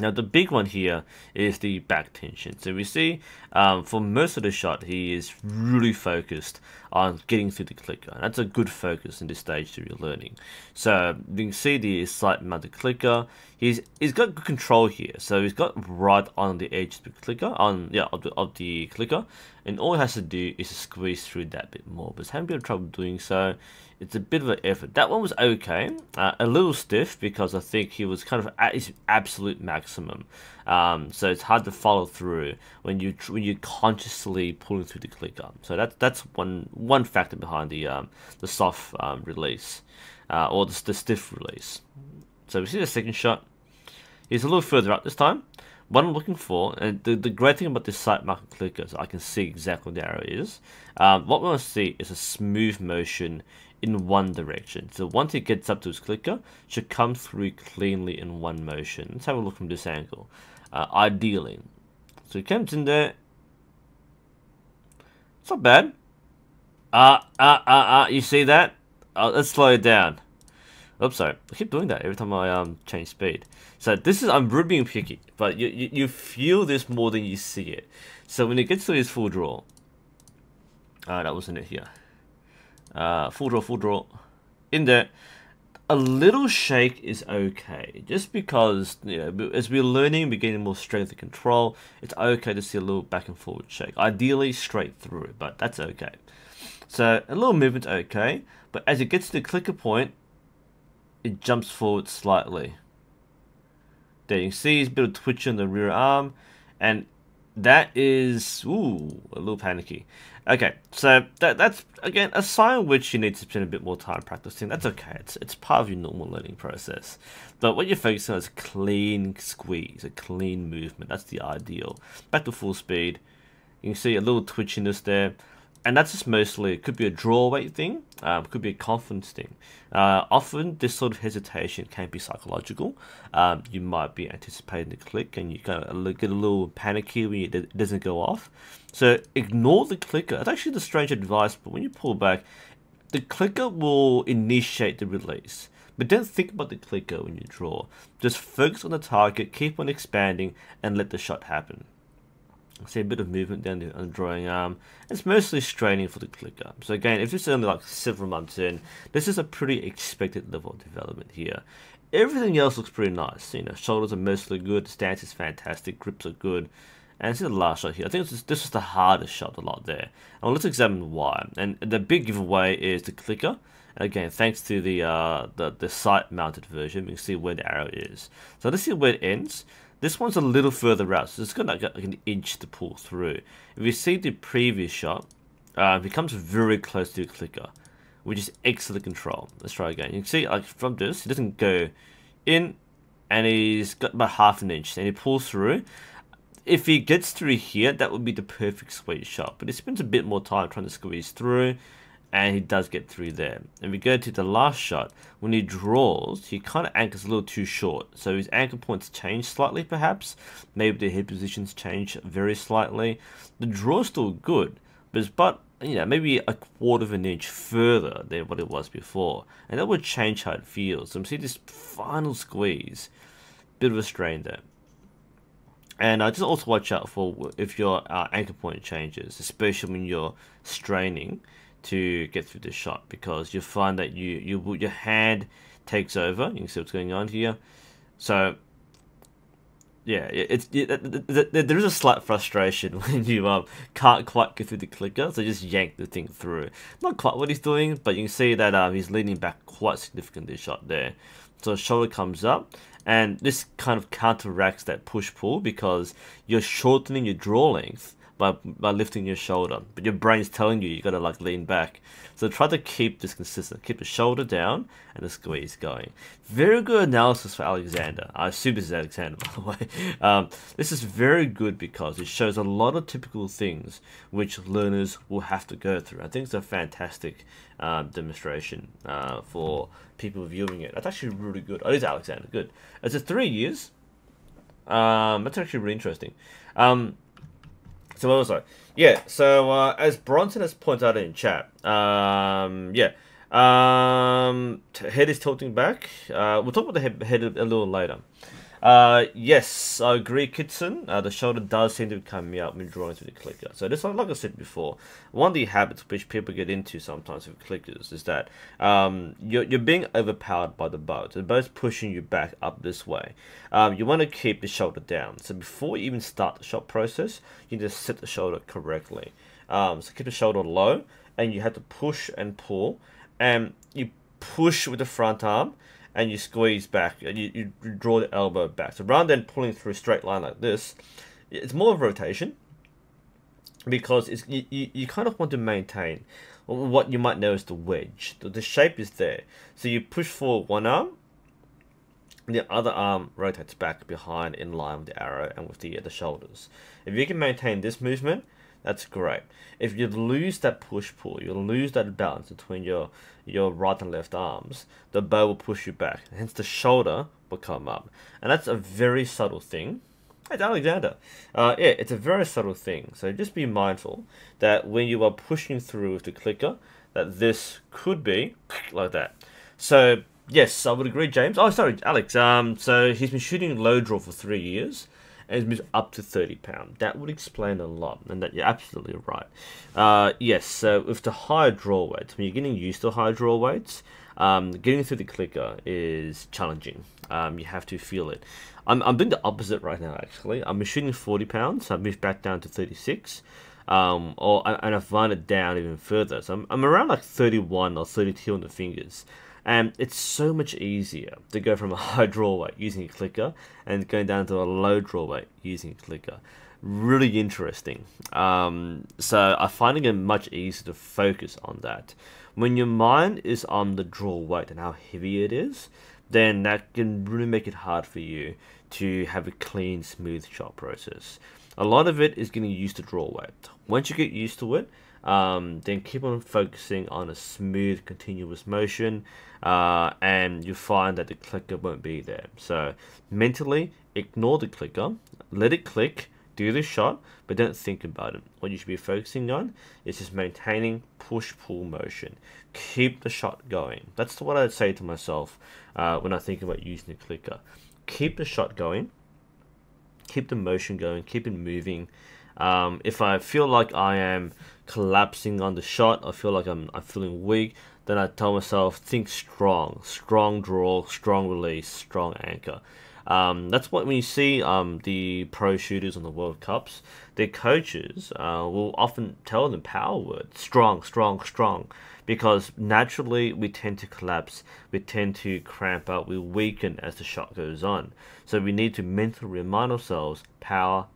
Now the big one here is the back tension. So we see for most of the shot he is really focused on getting through the clicker. And that's a good focus in this stage that you're learning. So you can see the slight mounted clicker. He's got good control here. So he's got right on the edge of the clicker, of the clicker, and all he has to do is to squeeze through that bit more. But he's having a bit of trouble doing so. It's a bit of an effort. That one was okay, a little stiff because I think he was kind of at his absolute maximum. So it's hard to follow through when you're consciously pulling through the clicker. So that's one factor behind the soft release, or the stiff release. So we see the second shot. He's a little further up this time. What I'm looking for, and the great thing about this sight marker clicker is I can see exactly where the arrow is. What we want to see is a smooth motion in one direction. So once it gets up to his clicker, it should come through cleanly in one motion. Let's have a look from this angle. Ideally. So he comes in there. It's not bad. You see that? Let's slow it down. Oops, sorry. I keep doing that every time I change speed. So this is, I'm really being picky, but you feel this more than you see it. So when it gets to his full draw, that wasn't it here. Full draw, in there. A little shake is okay, just because, you know, as we're learning, we're getting more strength and control. It's okay to see a little back and forward shake. Ideally straight through, but that's okay. So a little movement's okay, but as it gets to the clicker point, it jumps forward slightly. There you can see a bit of twitch on the rear arm, and That is, ooh, a little panicky. Okay, so that's, again, a sign which you need to spend a bit more time practicing. That's okay, it's part of your normal learning process. But what you're focusing on is a clean squeeze, a clean movement. That's the ideal. Back to full speed. You can see a little twitchiness there. And that's just mostly, it could be a draw weight thing, could be a confidence thing. Often this sort of hesitation can be psychological. You might be anticipating the click and you kind of get a little panicky when it doesn't go off. So ignore the clicker. It's actually the strange advice, but when you pull back, the clicker will initiate the release. But don't think about the clicker when you draw. Just focus on the target, keep on expanding, and let the shot happen. See a bit of movement down on the drawing arm. It's mostly straining for the clicker. So again, if this is only like several months in, this is a pretty expected level of development here. Everything else looks pretty nice. You know, shoulders are mostly good, stance is fantastic, grips are good. And this is the last shot here. I think this is the hardest shot a lot there. And let's examine why. And the big giveaway is the clicker. Again, thanks to the sight-mounted version, we can see where the arrow is. So let's see where it ends. This one's a little further out, so it's got like an inch to pull through. If you see the previous shot, it comes very close to the clicker, which is excellent control. Let's try again. You can see, like, from this, he doesn't go in, and he's got about half an inch, and he pulls through. If he gets through here, that would be the perfect squeeze shot, but he spends a bit more time trying to squeeze through, and he does get through there. And we go to the last shot. When he draws, he kind of anchors a little too short. So his anchor points change slightly, perhaps. Maybe the head positions change very slightly. The draw is still good, but it's but, you know, maybe a quarter of an inch further than what it was before. And that would change how it feels. So see this final squeeze. Bit of a strain there. And just also watch out for if your anchor point changes, especially when you're straining to get through the shot, because you find that your hand takes over. You can see what's going on here. So yeah, there is a slight frustration when you can't quite get through the clicker, so just yank the thing through. Not quite what he's doing, but you can see that he's leaning back quite significantly shot there. So shoulder comes up, and this kind of counteracts that push-pull because you're shortening your draw length by lifting your shoulder, but your brain's telling you gotta like lean back. So try to keep this consistent. Keep the shoulder down and the squeeze going. Very good analysis for Alexander. I assume this is Alexander, by the way. This is very good because it shows a lot of typical things which learners will have to go through. I think it's a fantastic demonstration for people viewing it. That's actually really good. Oh, it is Alexander. Good. It's a 3 years. That's actually really interesting. So what was I? Yeah, so as Bronson has pointed out in chat, yeah, head is tilting back. We'll talk about the head a little later. Yes, I agree, Kitson. The shoulder does seem to be coming out when drawing through the clicker. So this, like I said before, one of the habits which people get into sometimes with clickers is that you're being overpowered by the bow. So the bow's pushing you back up this way. You want to keep the shoulder down. So before you even start the shot process, you just set the shoulder correctly. So keep the shoulder low, and you have to push and pull, and you push with the front arm, and you squeeze back, and you draw the elbow back. So rather than pulling through a straight line like this, it's more of rotation, because you kind of want to maintain what you might know as the wedge. The shape is there. So you push forward one arm, and the other arm rotates back behind in line with the arrow and with the shoulders. If you can maintain this movement, that's great. If you lose that push-pull, you'll lose that balance between your right and left arms, the bow will push you back. Hence the shoulder will come up. And that's a very subtle thing. It's Alexander. Yeah, it's a very subtle thing. So just be mindful that when you are pushing through with the clicker, that this could be like that. So, yes, I would agree, James. Oh, sorry, Alex. So he's been shooting low draw for 3 years. And it's moved up to 30 pounds. That would explain a lot, and that you're absolutely right. Yes, so with the higher draw weights, when you're getting used to higher draw weights, getting through the clicker is challenging. You have to feel it. I'm doing the opposite right now, actually. I'm shooting 40 pounds, so I've moved back down to 36. And I've wound it down even further. So I'm around like 31 or 32 on the fingers. And it's so much easier to go from a high draw weight using a clicker and going down to a low draw weight using a clicker. Really interesting. So I find it much easier to focus on that. When your mind is on the draw weight and how heavy it is, then that can really make it hard for you to have a clean, smooth shot process. A lot of it is getting used to draw weight. Once you get used to it, then keep on focusing on a smooth, continuous motion, and you find that the clicker won't be there. So mentally, ignore the clicker, let it click, do the shot, but don't think about it. What you should be focusing on is just maintaining push-pull motion. Keep the shot going. That's what I'd say to myself when I think about using the clicker. Keep the shot going, keep the motion going, keep it moving. If I feel like I am collapsing on the shot, I feel like I'm feeling weak, then I tell myself, think strong draw, strong release, strong anchor. That's what when you see the pro shooters on the World Cups, their coaches will often tell them power words, strong, because naturally we tend to collapse, we tend to cramp up, we weaken as the shot goes on. So we need to mentally remind ourselves, power.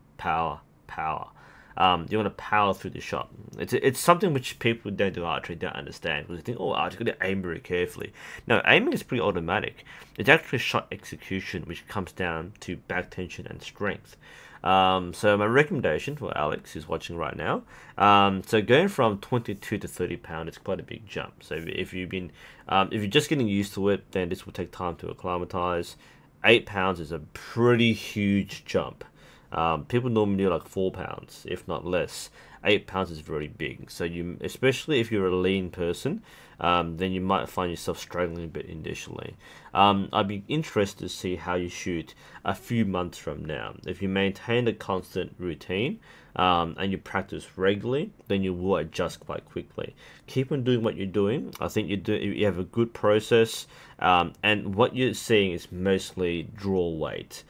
You want to power through the shot. It's something which people who don't do archery don't understand, because they think, oh, archery, got to aim very carefully. No, aiming is pretty automatic. It's actually shot execution, which comes down to back tension and strength. So my recommendation for Alex, who's watching right now, so going from 22 to 30 pound is quite a big jump. So if you're just getting used to it, then this will take time to acclimatize. 8 pounds is a pretty huge jump. People normally do like 4 pounds, if not less. 8 pounds is very big. So especially if you're a lean person, then you might find yourself struggling a bit initially. I'd be interested to see how you shoot a few months from now. If you maintain a constant routine and you practice regularly, then you will adjust quite quickly. Keep on doing what you're doing. I think you have a good process, and what you're seeing is mostly draw weight.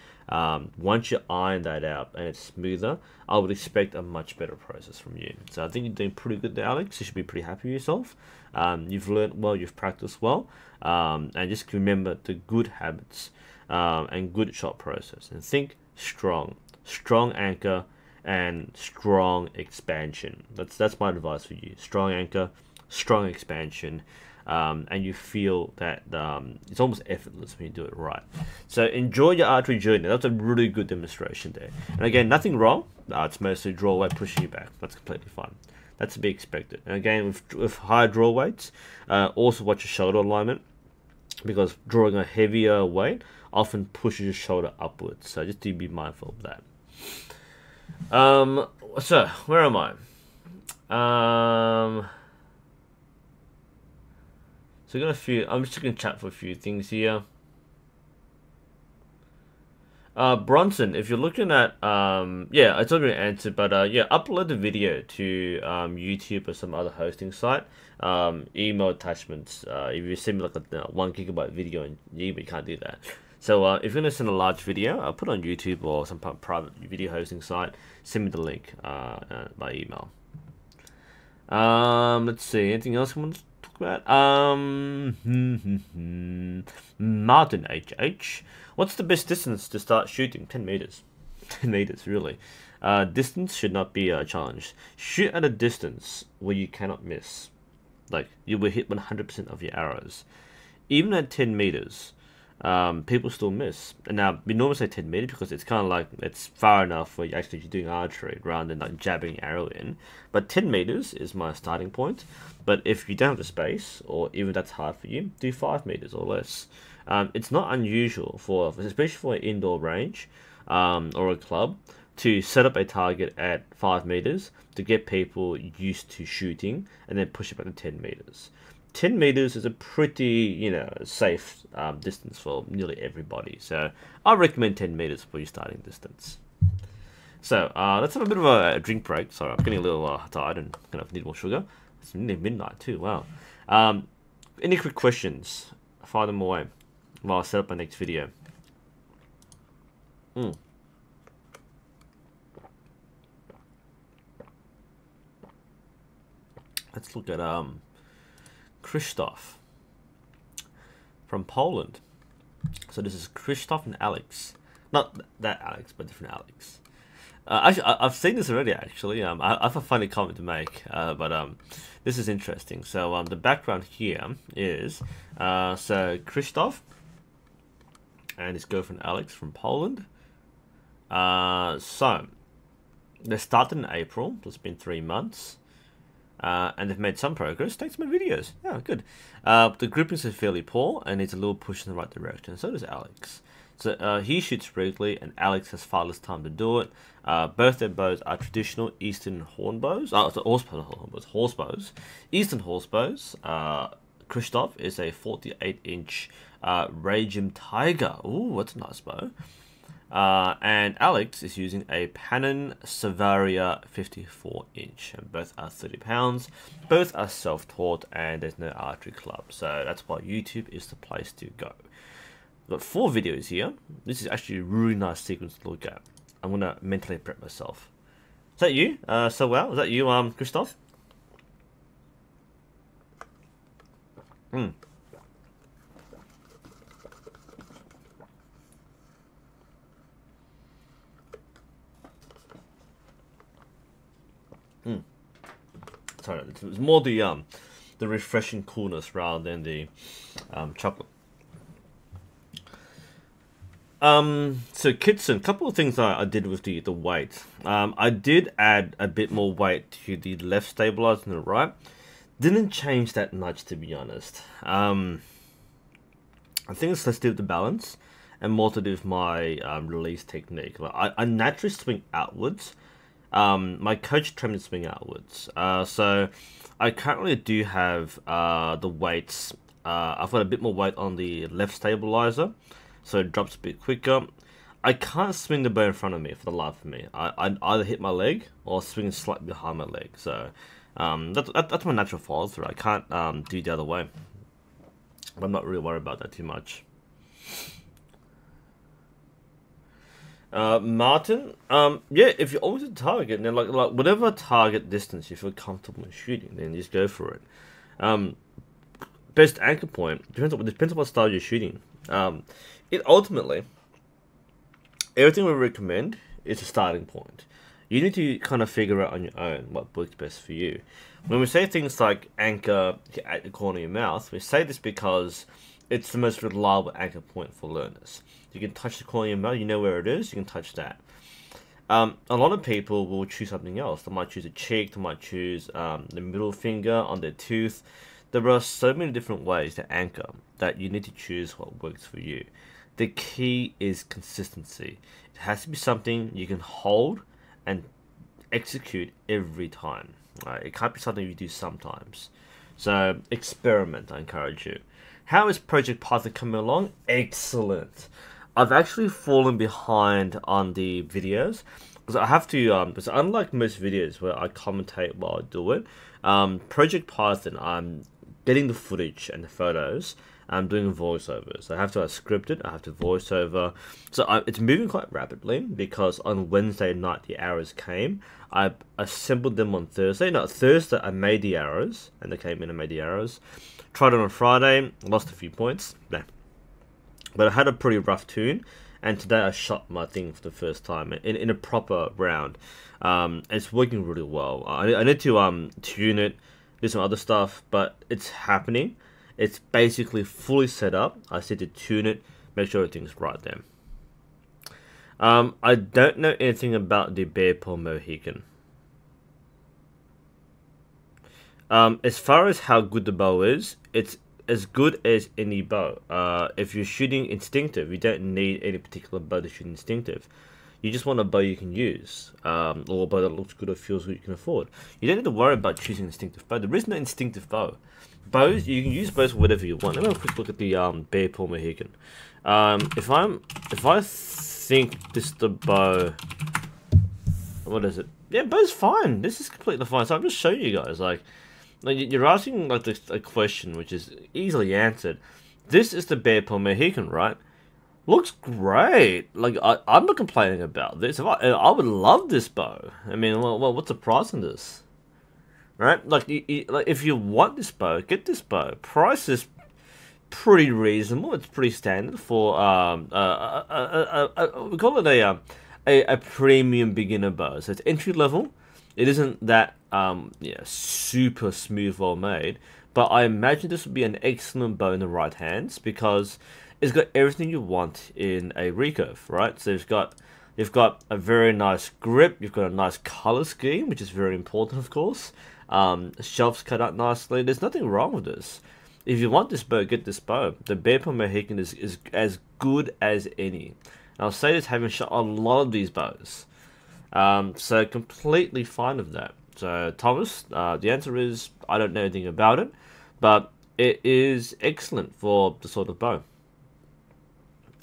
Once you iron that out and it's smoother, I would expect a much better process from you. So I think you're doing pretty good there, Alex. You should be pretty happy with yourself. You've learned well, you've practiced well, and just remember the good habits and good shot process. And think strong anchor and strong expansion. That's my advice for you. Strong anchor, strong expansion. And you feel that it's almost effortless when you do it right. So enjoy your archery journey. That's a really good demonstration there. And again, nothing wrong. It's mostly draw weight pushing you back. That's completely fine. That's to be expected. And again, with high draw weights, also watch your shoulder alignment, because drawing a heavier weight often pushes your shoulder upwards. So just do be mindful of that. So where am I? So I got a few. I'm just going to chat for a few things here. Bronson, if you're looking at yeah, I told you to answer, but yeah, upload the video to YouTube or some other hosting site. Email attachments. If you send me like a 1 gigabyte video in email, you can't do that. So if you're gonna send a large video, I'll put it on YouTube or some private video hosting site. Send me the link by email. Let's see. Anything else you want to talk about? Martin HH. What's the best distance to start shooting? 10 meters. 10 meters, really. Distance should not be a challenge. Shoot at a distance where you cannot miss. Like, you will hit 100% of your arrows. Even at 10 meters, people still miss. And now, we normally say 10 meters because it's kind of like, it's far enough for you actually doing archery rather than like jabbing an arrow in. But 10 meters is my starting point. But if you don't have the space, or even that's hard for you, do 5 meters or less. It's not unusual especially for an indoor range or a club, to set up a target at 5 meters to get people used to shooting and then push it back to 10 meters. 10 meters is a pretty, safe distance for nearly everybody. So I recommend 10 meters for your starting distance. So let's have a bit of a drink break. Sorry, I'm getting a little tired and kind of need more sugar. It's nearly midnight too, wow. Any quick questions? Fire them away while I set up my next video. Let's look at Christoph. from Poland. So this is Christoph and Alex. Not that Alex, but different Alex. Actually, I've seen this already, actually. I have a funny comment to make, but this is interesting. So the background here is, so Christoph and his girlfriend Alex from Poland. So they started in April. It's been 3 months. And they've made some progress thanks to my videos. Yeah, good. The groupings are fairly poor and needs a little push in the right direction. So does Alex. So he shoots regularly and Alex has far less time to do it. Both their bows are traditional Eastern horn bows. Oh, so horse bows. Eastern horse bows. Christoph is a 48-inch Radium Tiger. Ooh, that's a nice bow. And Alex is using a Panon Savaria 54-inch. And both are 30 pounds. Both are self-taught and there's no archery club. So that's why YouTube is the place to go. Got 4 videos here. This is actually a really nice sequence to look at. I'm going to mentally prep myself. Is that you? So well? Is that you, Christoph? Sorry, it was more the refreshing coolness rather than the chocolate. So Kitson, a couple of things I did with the weight. I did add a bit more weight to the left stabilizer than the right. Didn't change that much, to be honest. I think it's less to do with the balance and more to do with my release technique. Like, I naturally swing outwards. My coach trained me to swing outwards. So I currently do have the weights. I've got a bit more weight on the left stabilizer, so it drops a bit quicker. I can't swing the bow in front of me for the life of me. I either hit my leg or swing slightly behind my leg. So that's my natural follow through. I can't do the other way. I'm not really worried about that too much. Martin, yeah, if you're always a target, then like whatever target distance you feel comfortable in shooting, then just go for it. Best anchor point depends on what style you're shooting. It ultimately, everything we recommend is a starting point. You need to kind of figure out on your own what works best for you. When we say things like anchor at the corner of your mouth, we say this because it's the most reliable anchor point for learners. You can touch the corner of your mouth, you know where it is, you can touch that. A lot of people will choose something else. They might choose a cheek, they might choose the middle finger on their tooth. There are so many different ways to anchor that you need to choose what works for you. The key is consistency. It has to be something you can hold and execute every time. Right? It can't be something you do sometimes. So experiment, I encourage you. How is Project Python coming along? Excellent. I've actually fallen behind on the videos because I have to, because unlike most videos where I commentate while I do it, Project Python, I'm getting the footage and the photos, I'm doing voiceovers. I have to script it, I have to voiceover. So it's moving quite rapidly because on Wednesday night the arrows came. I assembled them on Thursday. No, Thursday I made the arrows and they came in and made the arrows. Tried it on Friday, lost a few points. Nah. But I had a pretty rough tune, and today I shot my thing for the first time in a proper round. It's working really well. I need to tune it, do some other stuff, but it's happening. It's basically fully set up. I just need to tune it, make sure everything's right there. I don't know anything about the Bear Paw Mohican. As far as how good the bow is, it's as good as any bow. If you're shooting instinctive, you don't need any particular bow to shoot instinctive. You just want a bow you can use, or a bow that looks good or feels good you can afford. You don't need to worry about choosing an instinctive bow. There is no instinctive bow. Bows, you can use bows for whatever you want. Let me have a quick look at the Bear Paw Mohican. If I think this is the bow, what is it? Yeah, bow's fine. This is completely fine. So I'm just showing you guys, like you're asking like a question which is easily answered. This is the Bear Paw Mohican, right? Looks great. Like I'm not complaining about this. I would love this bow. I mean, well, what's the price on this? Right? Like, like if you want this bow, get this bow. Price is pretty reasonable. It's pretty standard for we call it a premium beginner bow. So it's entry level. It isn't that super smooth, well made, but I imagine this would be an excellent bow in the right hands because it's got everything you want in a recurve, right? So you've got a very nice grip. You've got a nice color scheme, which is very important, of course. Shelves cut out nicely. There's nothing wrong with this. If you want this bow, get this bow. The Bearpaw Mohican is as good as any. And I'll say this having shot a lot of these bows. So completely fine with that. So Thomas, the answer is I don't know anything about it, but it is excellent for the sort of bow.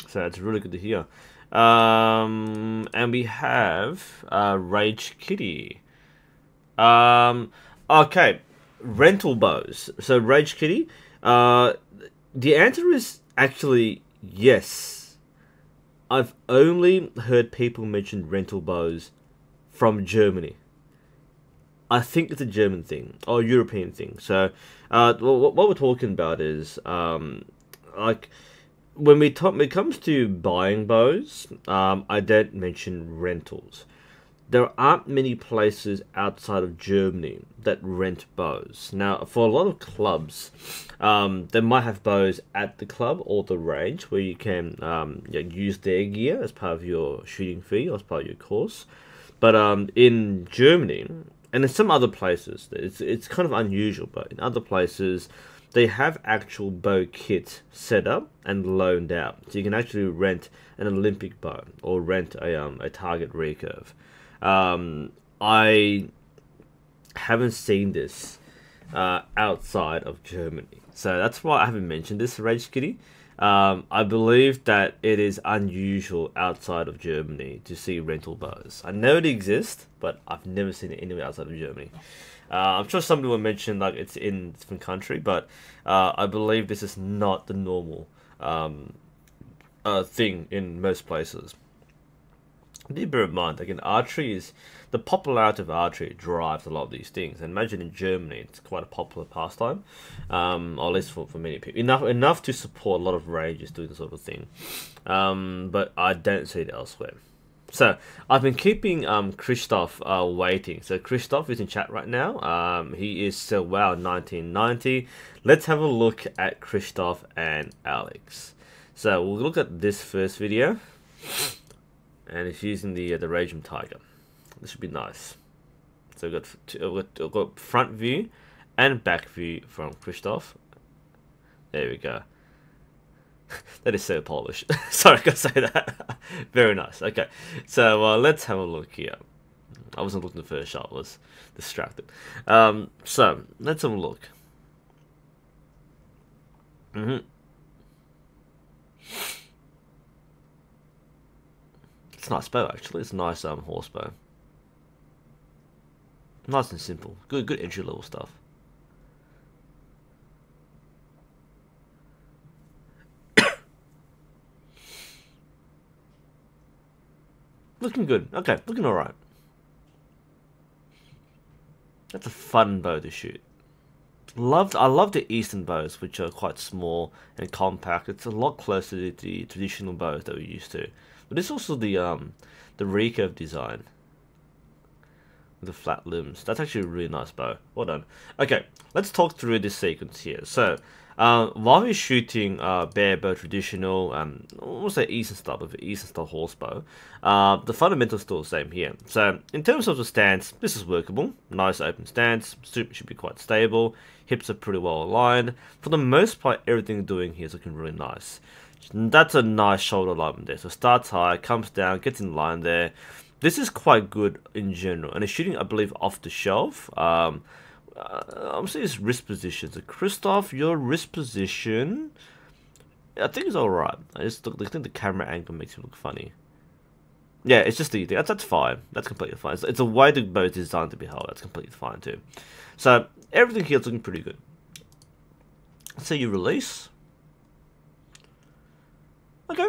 So it's really good to hear. And we have Rage Kitty. Okay, rental bows. So Rage Kitty, the answer is actually yes. I've only heard people mention rental bows from Germany. I think it's a German thing or European thing. So, what we're talking about is like when it comes to buying bows, I don't mention rentals. There aren't many places outside of Germany that rent bows. Now, for a lot of clubs, they might have bows at the club or the range where you can use their gear as part of your shooting fee or as part of your course. But in Germany, and in some other places, it's kind of unusual, but in other places, they have actual bow kit set up and loaned out. So you can actually rent an Olympic bow or rent a target recurve. I haven't seen this outside of Germany, so that's why I haven't mentioned this, Rage Kitty. I believe that it is unusual outside of Germany to see rental bows. I know it exists, but I've never seen it anywhere outside of Germany. I'm sure somebody will mention like it's in a different country, but I believe this is not the normal thing in most places. Do bear in mind, again, archery is the popularity of archery drives a lot of these things. And imagine in Germany, it's quite a popular pastime, or at least for many people, enough to support a lot of ranges doing this sort of thing. But I don't see it elsewhere. So I've been keeping Christoph waiting. So Christoph is in chat right now. He is so wow 1990. Let's have a look at Christoph and Alex. So we'll look at this first video. And it's using the Radium Tiger. This should be nice. So we've got front view and back view from Christoph. There we go. That is so polished. Sorry, I gotta say that. Very nice. Okay, so let's have a look here. I wasn't looking at the first shot. I was distracted. So let's have a look. It's a nice bow, actually. It's a nice horse bow. Nice and simple. Good entry level stuff. Looking good. Okay, looking alright. That's a fun bow to shoot. I love the Eastern bows, which are quite small and compact. It's a lot closer to the traditional bows that we're used to. But it's also the recurve design with the flat limbs. That's actually a really nice bow. Well done. Okay, let's talk through this sequence here. So while we're shooting bare bow traditional, we'll say Eastern style, but Eastern style horse bow, the fundamentals still the same here. So in terms of the stance, this is workable. Nice open stance. Should be quite stable. Hips are pretty well aligned. For the most part, everything doing here is looking really nice. That's a nice shoulder alignment there. So starts high, comes down, gets in line there. This is quite good in general. And it's shooting, I believe, off the shelf. I'm saying his wrist position. So Christoph, your wrist position, I think it's alright. I think the camera angle makes it look funny. Yeah, it's just the thing. That's fine. That's completely fine. It's a way the bow is designed to be held. That's completely fine too. So everything here is looking pretty good. So you release. Okay.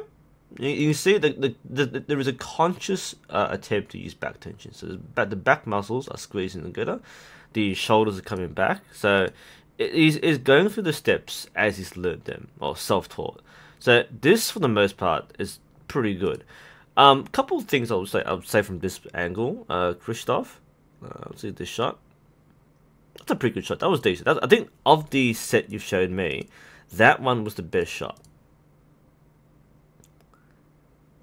You can see that there is a conscious attempt to use back tension. So the back muscles are squeezing together. The shoulders are coming back. So is going through the steps as he's learned them, or self-taught. So this, for the most part, is pretty good. Couple of things I would say from this angle, Christoph. Let's see this shot. That's a pretty good shot. That was decent. I think of the set you've showed me, that one was the best shot.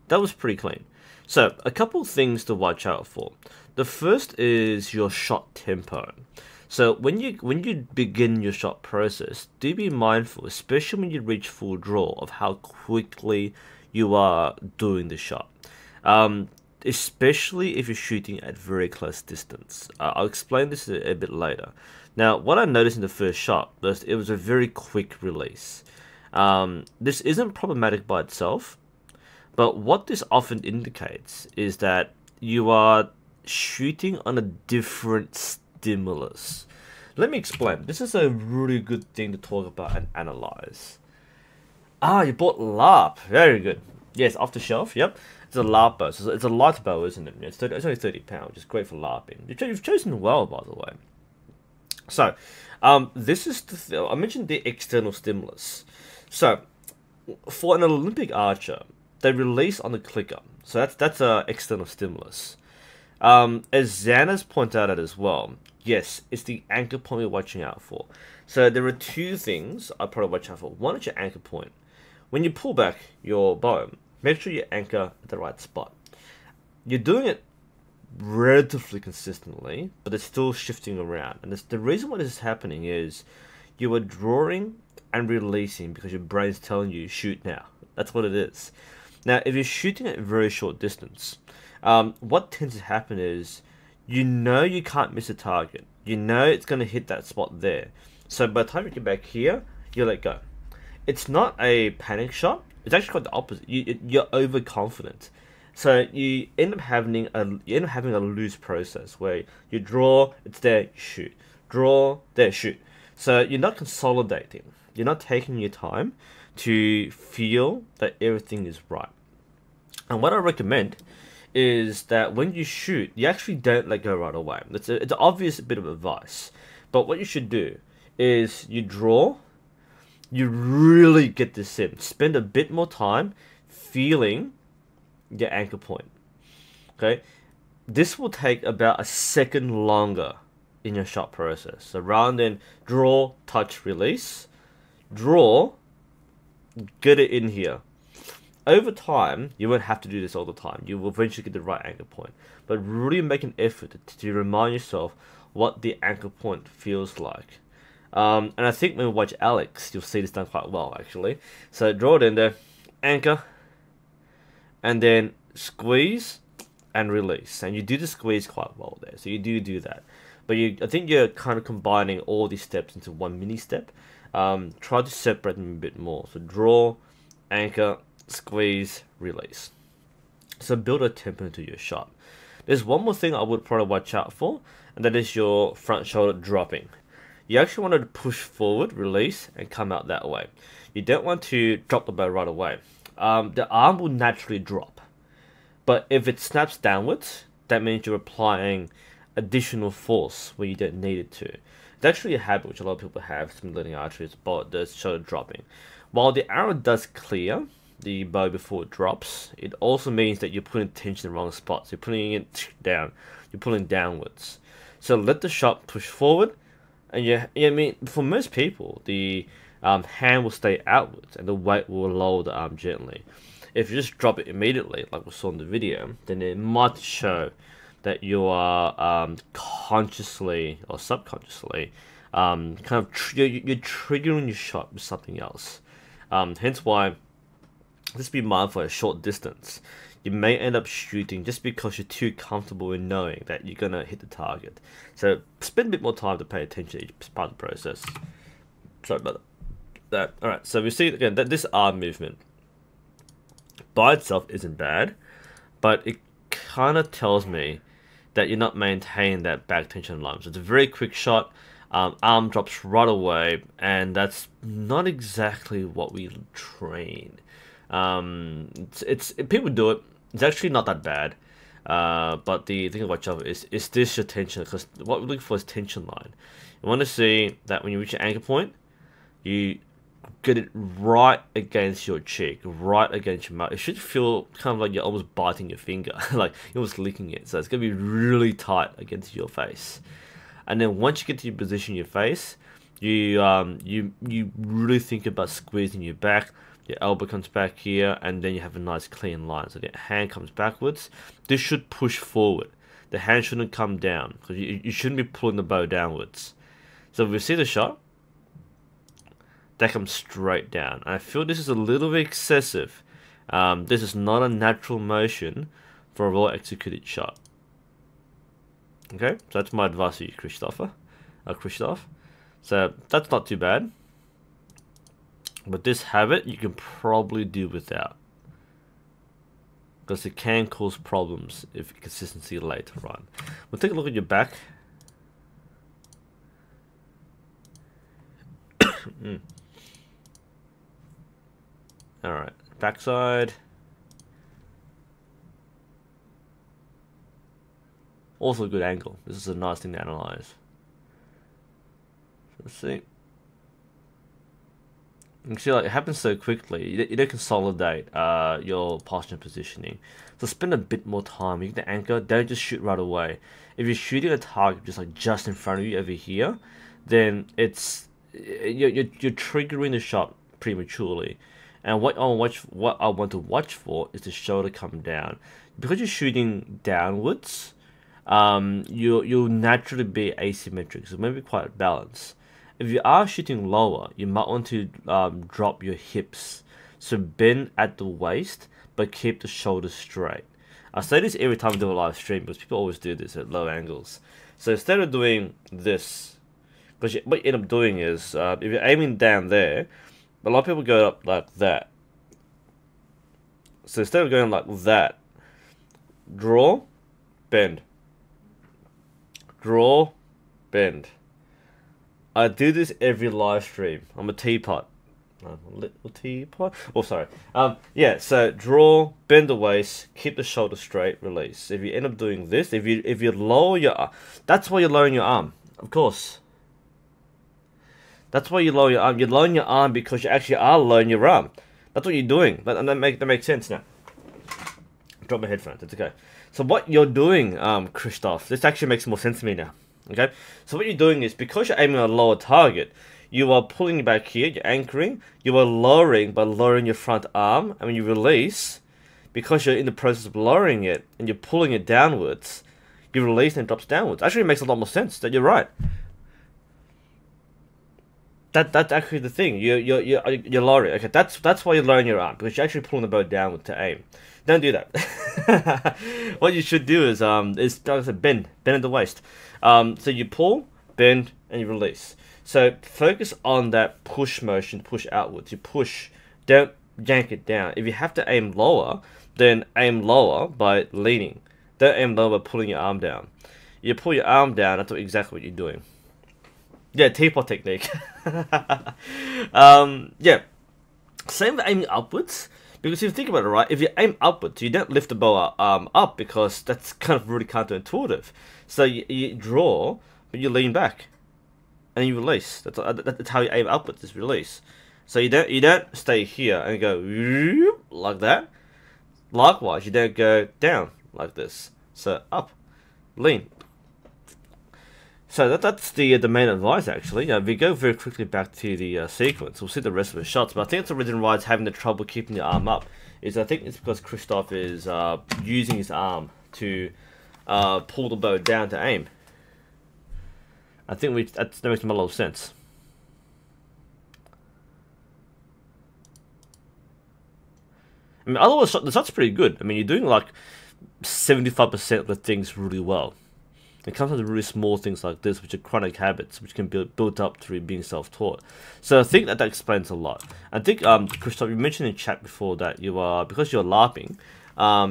That was pretty clean. So a couple of things to watch out for. The first is your shot tempo. So when you begin your shot process, do be mindful, especially when you reach full draw, of how quickly you are doing the shot. Especially if you're shooting at very close distance. I'll explain this a bit later. Now, what I noticed in the first shot was it was a very quick release. This isn't problematic by itself, but what this often indicates is that you are shooting on a different stimulus. Let me explain. This is a really good thing to talk about and analyze. You bought LARP. Very good. Yes, off the shelf. Yep. It's a LARP bow. So it's a light bow, isn't it? It's only £30, which is great for LARPing. You've chosen well, by the way. So, this is I mentioned the external stimulus. So, for an Olympic archer, they release on the clicker. So that's a external stimulus. As Xana's pointed out as well, yes, it's the anchor point we're watching out for. So there are two things I probably watch out for. One is your anchor point. When you pull back your bow, make sure you anchor at the right spot. You're doing it relatively consistently, but it's still shifting around. And the reason why this is happening is you are drawing and releasing because your brain's telling you, shoot now. That's what it is. Now, if you're shooting at a very short distance, what tends to happen is you know you can't miss a target. You know it's going to hit that spot there. So by the time you get back here, you let go. It's not a panic shot. It's actually quite the opposite. You're overconfident. So you end up having a loose process where you draw, it's there, you shoot. Draw, there, shoot. So you're not consolidating. You're not taking your time to feel that everything is right. And what I recommend is that when you shoot, you actually don't let go right away. It's an obvious bit of advice. But what you should do is you draw, you really get this in. Spend a bit more time feeling your anchor point. Okay? This will take about a second longer in your shot process. So rather than draw, touch, release, draw, get it in here. Over time, you won't have to do this all the time. You will eventually get the right anchor point. But really make an effort to remind yourself what the anchor point feels like. And I think when we watch Alex, you'll see this done quite well, actually. So draw it in there, anchor, and then squeeze and release. And you do the squeeze quite well there. So you do that. But I think you're kind of combining all these steps into one mini step. Try to separate them a bit more. So draw, anchor, squeeze, release. So build a tempo into your shot. There's one more thing I would probably watch out for, and that is your front shoulder dropping. You actually want to push forward, release, and come out that way. You don't want to drop the bow right away. The arm will naturally drop. But if it snaps downwards, that means you're applying additional force where you don't need it to. It's actually a habit which a lot of people have, some learning archery, is about the shoulder dropping. While the arrow does clear the bow before it drops, it also means that you're putting tension in the wrong spots. You're putting it down, you're pulling downwards. So let the shot push forward, and I mean, for most people, the hand will stay outwards and the weight will lower the arm gently. If you just drop it immediately, like we saw in the video, then it might show that you are consciously or subconsciously you're triggering your shot with something else. Hence why, just be mindful at a short distance. You may end up shooting just because you're too comfortable in knowing that you're going to hit the target. So spend a bit more time to pay attention to each part of the process. Sorry about that. Alright, so we see again that this arm movement by itself isn't bad, but it kind of tells me that you're not maintaining that back tension line. So it's a very quick shot, arm drops right away, and that's not exactly what we train. People do it. It's actually not that bad. But the thing about Java is this your tension? Because what we're looking for is tension line. You want to see that when you reach your anchor point, you get it right against your cheek, right against your mouth. It should feel kind of like you're almost biting your finger, like you're almost licking it. So it's going to be really tight against your face. And then once you get to your position in your face, you really think about squeezing your back. Your elbow comes back here, and then you have a nice clean line. So the hand comes backwards. This should push forward. The hand shouldn't come down, because you shouldn't be pulling the bow downwards. So if we see the shot, that comes straight down. I feel this is a little bit excessive. This is not a natural motion for a well executed shot. Okay, so that's my advice to you, Christoph. So that's not too bad. But this habit you can probably do without, because it can cause problems if consistency later on. We'll take a look at your back. Alright, backside. Also a good angle. This is a nice thing to analyze. So let's see. You can see, like, it happens so quickly. You don't consolidate your posture and positioning. So spend a bit more time. You get the anchor. Don't just shoot right away. If you're shooting a target just in front of you over here, then you're triggering the shot prematurely. And what I want to watch for is the shoulder come down. Because you're shooting downwards, you'll naturally be asymmetric. So maybe quite balanced. If you are shooting lower, you might want to drop your hips. So bend at the waist, but keep the shoulders straight. I say this every time I do a live stream, because people always do this at low angles. So instead of doing this, because what you end up doing is, if you're aiming down there, a lot of people go up like that. So instead of going like that, draw, bend. Draw, bend. I do this every live stream. I'm a teapot. I'm a little teapot. Oh, sorry. Yeah, so draw, bend the waist, keep the shoulder straight, release. If you end up doing this, if you lower your arm, that's why you're lowering your arm, of course. That's why you lower your arm. You're lowering your arm because you actually are lowering your arm. That's what you're doing. That makes sense now. Drop my headphones. It's okay. So what you're doing, Christoph, this actually makes more sense to me now. Okay. So what you're doing is, because you're aiming at a lower target, you are pulling back here. You're anchoring. You are lowering by lowering your front arm, and when you release, because you're in the process of lowering it and you're pulling it downwards, you release and it drops downwards. Actually, it makes a lot more sense. That you're right. That's actually the thing. You're lowering. Okay, that's why you're lowering your arm, because you're actually pulling the bow downward to aim. Don't do that. What you should do is like I said, bend at the waist. So you pull, bend, and you release. So focus on that push motion, push outwards. You push, don't yank it down. If you have to aim lower, then aim lower by leaning. Don't aim lower by pulling your arm down. You pull your arm down. That's exactly what you're doing. Yeah, teapot technique. Yeah, same with aiming upwards. Because if you think about it, right, if you aim upwards, you don't lift the bow up, because that's kind of really counterintuitive. So you draw, but you lean back, and you release. That's how you aim upwards, is release. So you don't stay here and go like that. Likewise, you don't go down like this. So up, lean. So that's the main advice, actually. If we go very quickly back to the sequence, we'll see the rest of the shots. But I think it's the reason why it's having the trouble keeping the arm up. I think it's because Christoph is using his arm to pull the bow down to aim. I think that makes a lot of sense. I mean, otherwise the shot's pretty good. I mean, you're doing like 75% of the things really well. It comes with really small things like this, which are chronic habits, which can be built up through being self-taught. So I think that explains a lot. I think, Christoph, you mentioned in chat before that you are, because you're LARPing,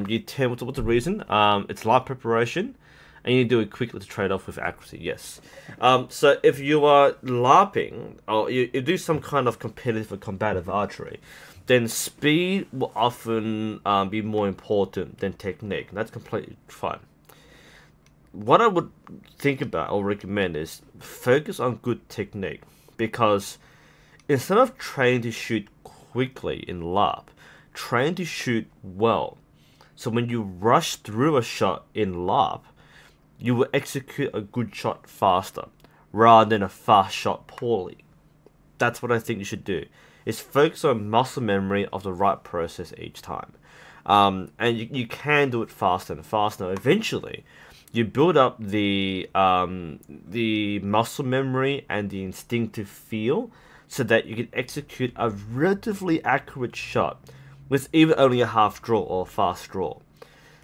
you tend, what's the reason? It's live preparation, and you do it quickly to trade off with accuracy, yes. So if you are LARPing, or you do some kind of competitive or combative archery, then speed will often be more important than technique. That's completely fine. What I would think about or recommend is focus on good technique, because instead of trying to shoot quickly in lap, train to shoot well. So when you rush through a shot in lap, you will execute a good shot faster rather than a fast shot poorly. That's what I think you should do. Is focus on muscle memory of the right process each time. And you can do it faster and faster. Eventually, you build up the muscle memory and the instinctive feel so that you can execute a relatively accurate shot with even only a half draw or a fast draw.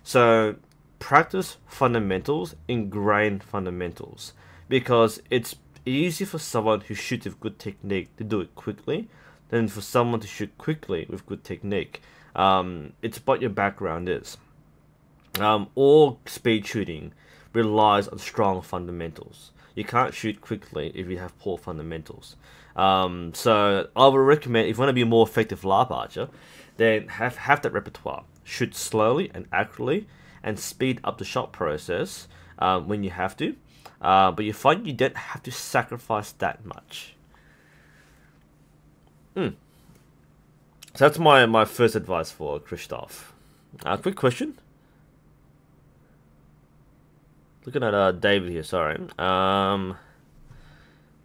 So practice fundamentals, ingrained fundamentals, because it's easy for someone who shoots with good technique to do it quickly than for someone to shoot quickly with good technique. It's what your background is. All speed shooting relies on strong fundamentals. You can't shoot quickly if you have poor fundamentals. So I would recommend, if you want to be a more effective LARP archer, then have that repertoire. Shoot slowly and accurately, and speed up the shot process when you have to. But you find you don't have to sacrifice that much. So that's my first advice for Christoph. Quick question. Looking at David here, sorry.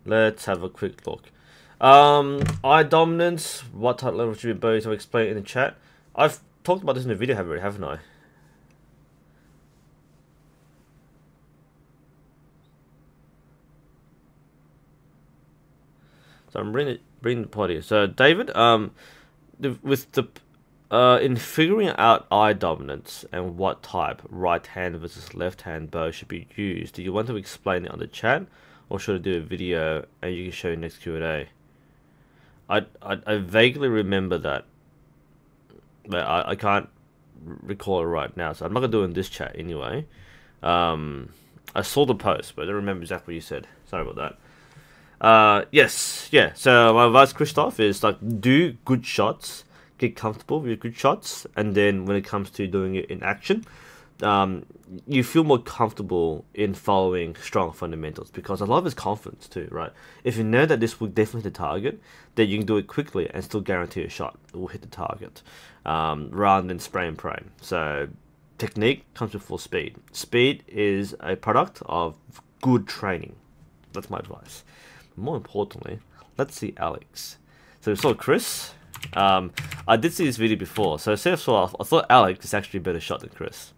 Let's have a quick look. Eye dominance, what type level should be bow? So explain it in the chat. I've talked about this in the video already, haven't I? So I'm bringing the pot here. So David, in figuring out eye dominance and what type right hand versus left hand bow should be used, do you want to explain it on the chat, or should I do a video and you can show you next Q&A? I vaguely remember that, but I can't recall it right now, so I'm not gonna do it in this chat anyway. I saw the post, but I don't remember exactly what you said. Sorry about that. Yes, yeah. So my advice, Christoph, is like do good shots, get comfortable with your good shots, and then when it comes to doing it in action, you feel more comfortable in following strong fundamentals, because a lot of it's confidence too, right? If you know that this will definitely hit the target, then you can do it quickly and still guarantee a shot it will hit the target, rather than spray and pray. So technique comes with full speed. Speed is a product of good training. That's my advice. More importantly, let's see Alex. So we saw Chris. I did see this video before, so I thought Alex is actually a better shot than Chris.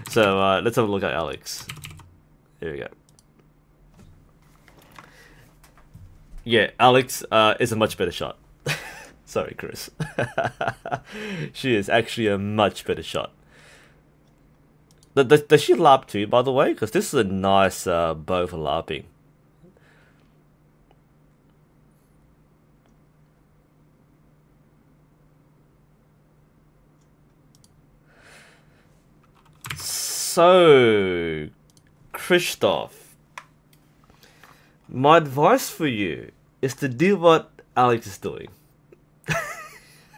So let's have a look at Alex. There we go. Yeah, Alex is a much better shot. Sorry, Chris. She is actually a much better shot. Does she LARP too, by the way? Because this is a nice bow for LARPing. So, Christoph, my advice for you is to do what Alex is doing.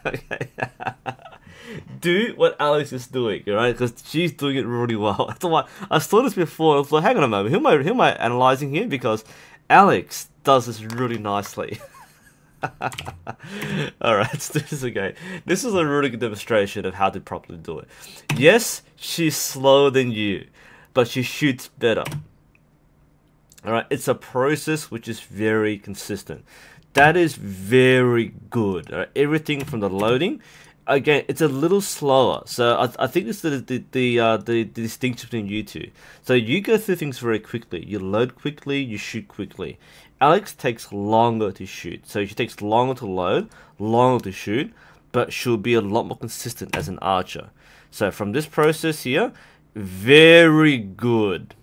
Okay. Do what Alex is doing, alright? Because she's doing it really well. That's why I saw this before. I was like, hang on a moment, who am I analyzing here? Because Alex does this really nicely. Alright, let's do this again. This is a really good demonstration of how to properly do it. Yes, she's slower than you, but she shoots better. Alright, it's a process which is very consistent. That is very good. Right? Everything from the loading, again, it's a little slower. So I think this is the distinction between you two. So you go through things very quickly. You load quickly, you shoot quickly. Alex takes longer to shoot. So she takes longer to load, longer to shoot, but she'll be a lot more consistent as an archer. So from this process here, very good.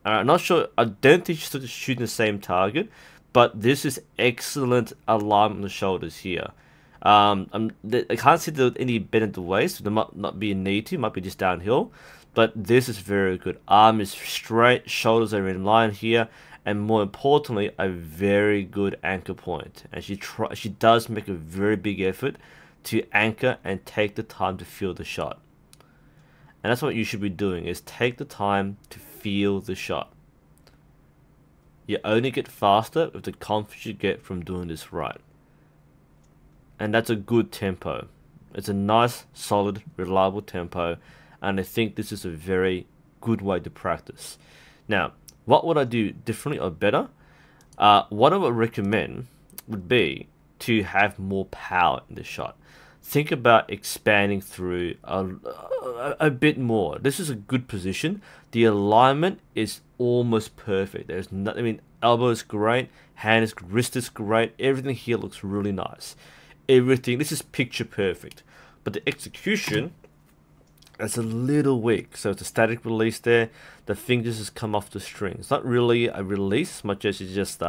I'm not sure, I don't think she's shooting the same target, but this is excellent alignment on the shoulders here. I can't see any bend at the waist, so there might not be a need to, might be just downhill, but this is very good. Arm is straight, shoulders are in line here, and more importantly, a very good anchor point. And she does make a very big effort to anchor and take the time to feel the shot. And that's what you should be doing, is take the time to feel the shot. You only get faster with the confidence you get from doing this right. And that's a good tempo. It's a nice, solid, reliable tempo, and I think this is a very good way to practice. Now, what would I do differently or better? What I would recommend would be to have more power in the shot. Think about expanding through a bit more. This is a good position. The alignment is almost perfect. There's nothing. I mean, elbow is great, hand is, wrist is great. Everything here looks really nice. Everything. This is picture perfect. But the execution is a little weak. So it's a static release there. The fingers just come off the string. It's not really a release, as much as it's just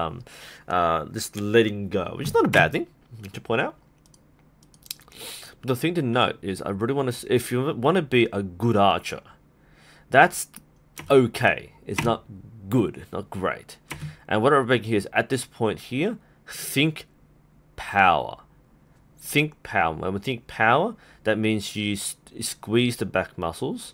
letting go, which is not a bad thing to point out. The thing to note is, I really want to, if you want to be a good archer, that's okay. It's not good, not great. And what I'm making here is, at this point here, think power. Think power. When we think power, that means you squeeze the back muscles.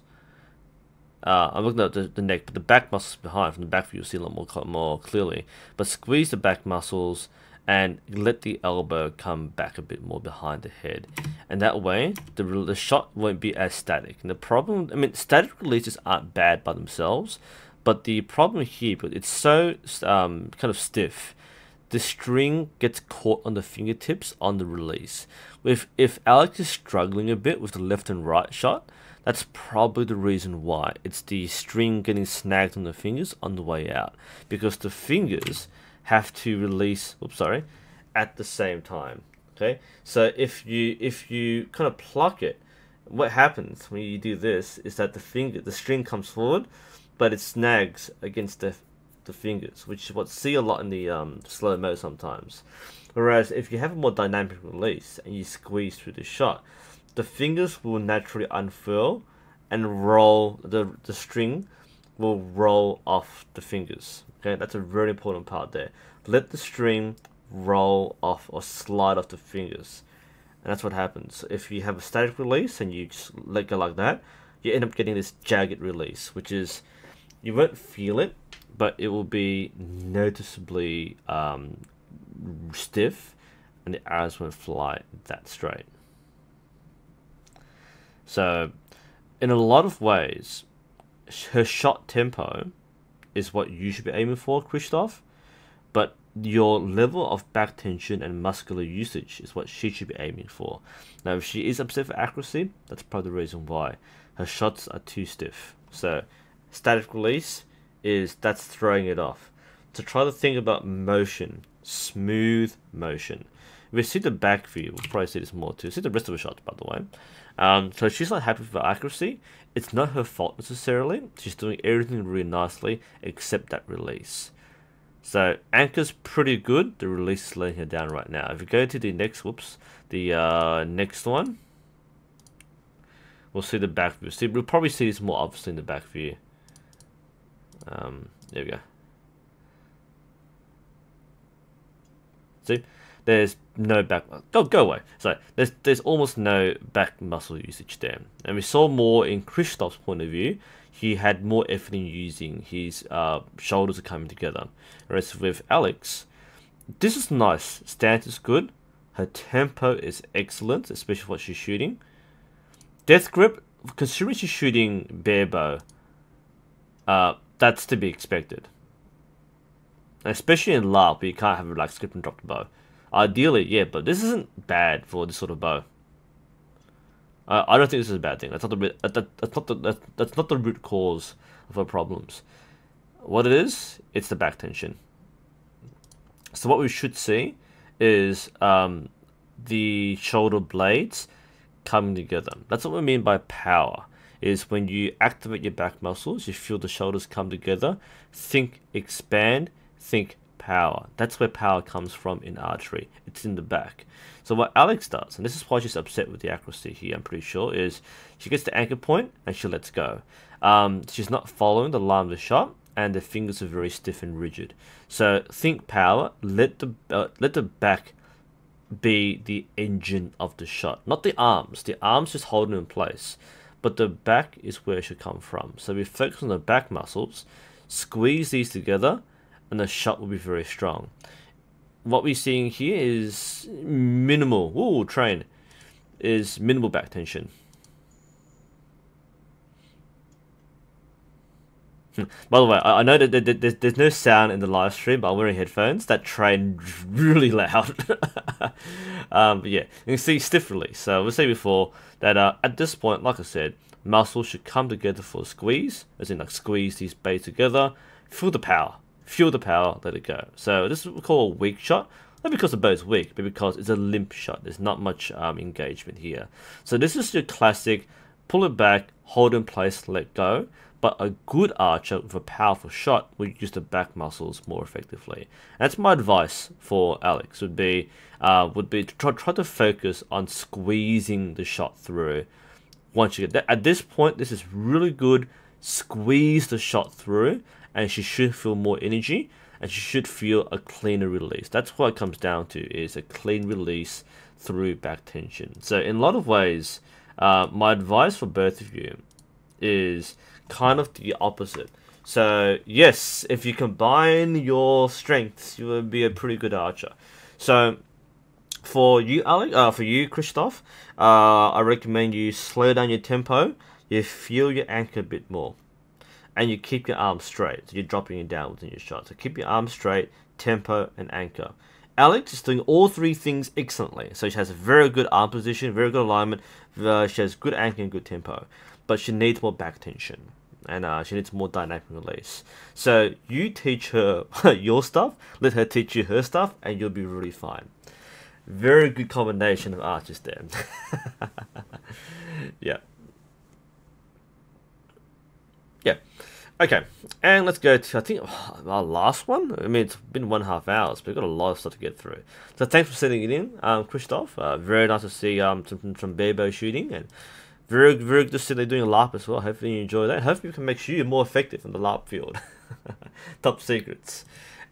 I'm looking at the neck, but the back muscles behind. From the back view, you'll see a lot more clearly. But squeeze the back muscles and let the elbow come back a bit more behind the head, and that way the shot won't be as static. And the problem, I mean, static releases aren't bad by themselves, but the problem here, but it's so kind of stiff, the string gets caught on the fingertips on the release. If Alex is struggling a bit with the left and right shot, that's probably the reason why. It's the string getting snagged on the fingers on the way out, because the fingers have to release, at the same time. Okay, so if you kind of pluck it, what happens when you do this is that the string comes forward, but it snags against the fingers, which is what see a lot in the slow mo sometimes. Whereas if you have a more dynamic release and you squeeze through the shot, the fingers will naturally unfurl and roll. The string will roll off the fingers. Okay, that's a very important part there. Let the string roll off or slide off the fingers, and that's what happens. If you have a static release and you just let go like that, you end up getting this jagged release, which is, you won't feel it, but it will be noticeably stiff, and the arrows won't fly that straight. So, in a lot of ways, her shot tempo is what you should be aiming for, Christoph, but your level of back tension and muscular usage is what she should be aiming for. Now, if she is upset for accuracy, that's probably the reason why. Her shots are too stiff. So, static release that's throwing it off. So try to think about motion, smooth motion. If we see the back view, we'll probably see this more too. See the rest of the shot, by the way. So she's not happy with her accuracy. It's not her fault necessarily. She's doing everything really nicely except that release. So anchor's pretty good. The release is letting her down right now. If we go to the next, next one, we'll see the back view. We'll probably see this more obviously in the back view. There we go. See, there's no back. Go away. So there's almost no back muscle usage there, and we saw more in Christoph's point of view. He had more effort in using his shoulders are coming together. Whereas with Alex, this is nice. Stance is good. Her tempo is excellent, especially what she's shooting. Death grip, considering she's shooting bare bow, that's to be expected. Especially in LARP, you can't have a like skip and drop the bow. Ideally, yeah, but this isn't bad for this sort of bow. I don't think this is a bad thing. That's not the root cause of her problems. What it is, it's the back tension. So what we should see is the shoulder blades coming together. That's what we mean by power. Is when you activate your back muscles, you feel the shoulders come together. Think expand, think power. That's where power comes from in archery. It's in the back. So what Alex does, and this is why she's upset with the accuracy here, I'm pretty sure, is she gets the anchor point and she lets go. She's not following the line of the shot, and the fingers are very stiff and rigid. So think power. Let the back be the engine of the shot, not the arms. The arms just hold it in place, but the back is where it should come from. So we focus on the back muscles, squeeze these together, and the shot will be very strong. What we're seeing here is minimal. Is minimal back tension. By the way, I know that there's no sound in the live stream, but I'm wearing headphones. That train really loud. But yeah, you can see stiff release. So we said before that at this point, like I said, muscles should come together for a squeeze, as in like squeeze these bays together. Feel the power. Feel the power, let it go. So this is what we call a weak shot. Not because the bow's weak, but because it's a limp shot. There's not much engagement here. So this is your classic, pull it back, hold in place, let go. But a good archer with a powerful shot would use the back muscles more effectively. And that's my advice for Alex, would be to try to focus on squeezing the shot through. Once you get that, at this point, this is really good. Squeeze the shot through, and she should feel more energy, and she should feel a cleaner release. That's what it comes down to, is a clean release through back tension. So in a lot of ways, my advice for both of you is kind of the opposite. So yes, if you combine your strengths, you will be a pretty good archer. So for you, Alex, for you, Christoph, I recommend you slow down your tempo. You feel your anchor a bit more, and you keep your arms straight. So you're dropping it down within your shot. So keep your arms straight, tempo, and anchor. Alex is doing all three things excellently. So she has a very good arm position, very good alignment. She has good anchor and good tempo, but she needs more back tension, and she needs more dynamic release. So you teach her your stuff, let her teach you her stuff, and you'll be really fine. Very good combination of archers there. Yeah. Yeah. Okay, and let's go to, I think, our last one. I mean, it's been 1.5 hours, but we've got a lot of stuff to get through. So thanks for sending it in, Christoph. Very nice to see some bear bow shooting, and very good to see they're doing a LARP as well. Hopefully you enjoy that. Hopefully we can make sure you're more effective in the LARP field. Top secrets.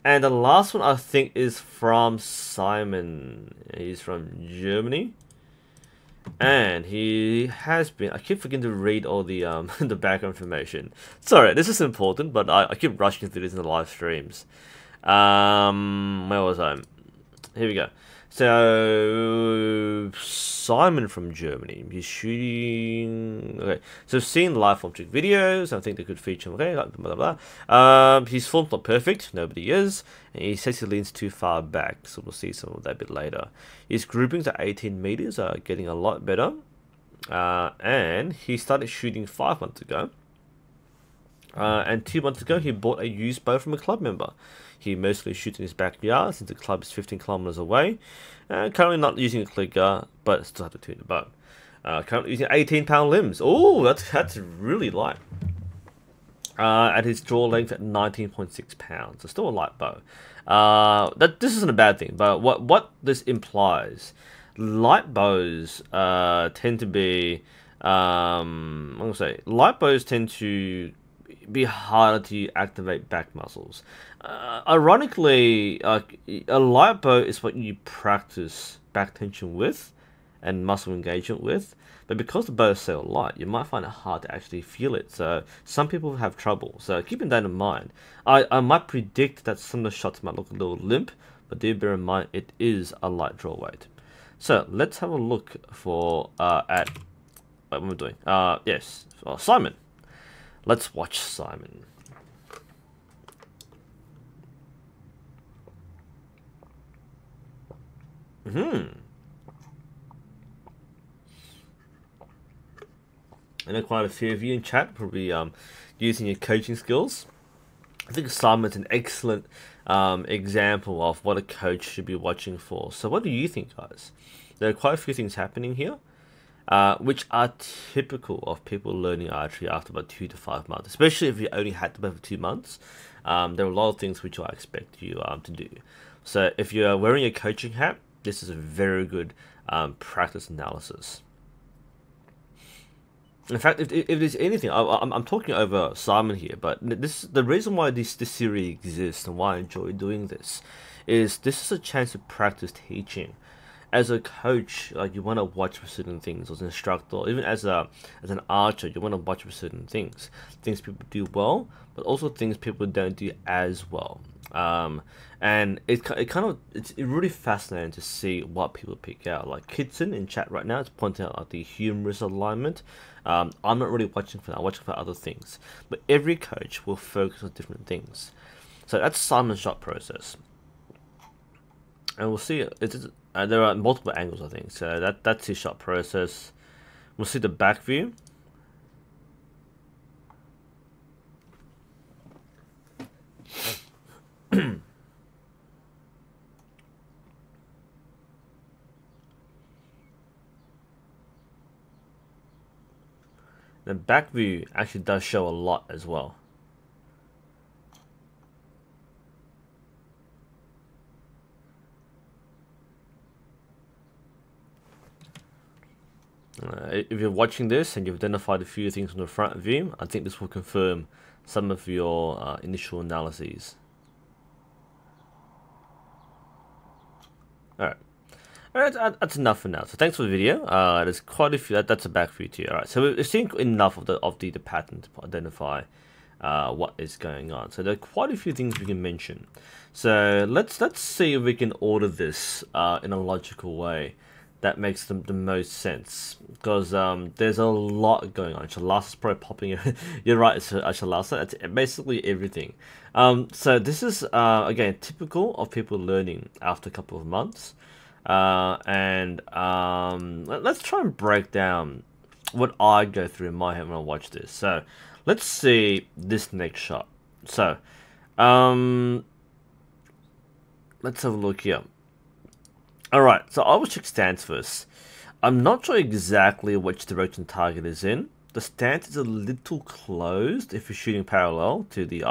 And the last one, I think, is from Simon. He's from Germany. And he has been, I keep forgetting to read all the the background information. Sorry, this is important, but I keep rushing through this in the live streams. Where was I? Here we go. So Simon from Germany, he's shooting. Okay, so seen live object videos. I think they could feature. Okay, blah blah blah. His form's not perfect. Nobody is, and he says he leans too far back. So we'll see some of that a bit later. His groupings at 18 meters are getting a lot better, and he started shooting 5 months ago. And 2 months ago, he bought a used bow from a club member. He mostly shoots in his backyard since the club is 15 kilometers away. Currently not using a clicker, but still have to tune the bow. Currently using 18-pound limbs. Oh, that's really light. At his draw length at 19.6 pounds. So still a light bow. This isn't a bad thing, but what this implies, light bows tend to be, I'm gonna say, light bows tend to be harder to activate back muscles. Ironically, a light bow is what you practice back tension with and muscle engagement with, but because the bow is so light, you might find it hard to actually feel it. So some people have trouble. So keeping that in mind, I might predict that some of the shots might look a little limp, but do bear in mind it is a light draw weight. So let's have a look for at what we're doing. Yes, Simon. Let's watch Simon. I know quite a few of you in chat probably using your coaching skills. I think Simon's an excellent example of what a coach should be watching for. So what do you think, guys? There are quite a few things happening here, which are typical of people learning archery after about 2 to 5 months, especially if you only had them for 2 months. There are a lot of things which I expect you to do. So if you're wearing a coaching hat, this is a very good practice analysis. In fact, if there's anything, I'm talking over Simon here, but the reason why this series exists and why I enjoy doing this is a chance to practice teaching. As a coach, like you want to watch for certain things, as an instructor, or even as an archer, you want to watch for certain things people do well, but also things people don't do as well. And it's really fascinating to see what people pick out. Like Kitson in chat right now is pointing out like the humorous alignment. I'm not really watching for that. I'm watching for other things. But every coach will focus on different things. So that's Simon's shot process. And we'll see, there are multiple angles, I think. So that's his shot process. We'll see the back view. The back view actually does show a lot as well. If you're watching this and you've identified a few things from the front view, I think this will confirm some of your initial analyses. Alright, that's enough for now. So thanks for the video. There's quite a few. That's a back view too. Alright, so we've seen enough of the pattern to identify what is going on. So there are quite a few things we can mention. So let's see if we can order this in a logical way that makes the most sense, because there's a lot going on. Shalasa is probably popping. You're right, it's Shalasa. That's basically everything. So this is again typical of people learning after a couple of months. Let's try and break down what I go through in my head when I watch this. So let's see this next shot. So let's have a look here. Alright, so I will check stance first. I'm not sure exactly which direction target is in. The stance is a little closed if you're shooting parallel to the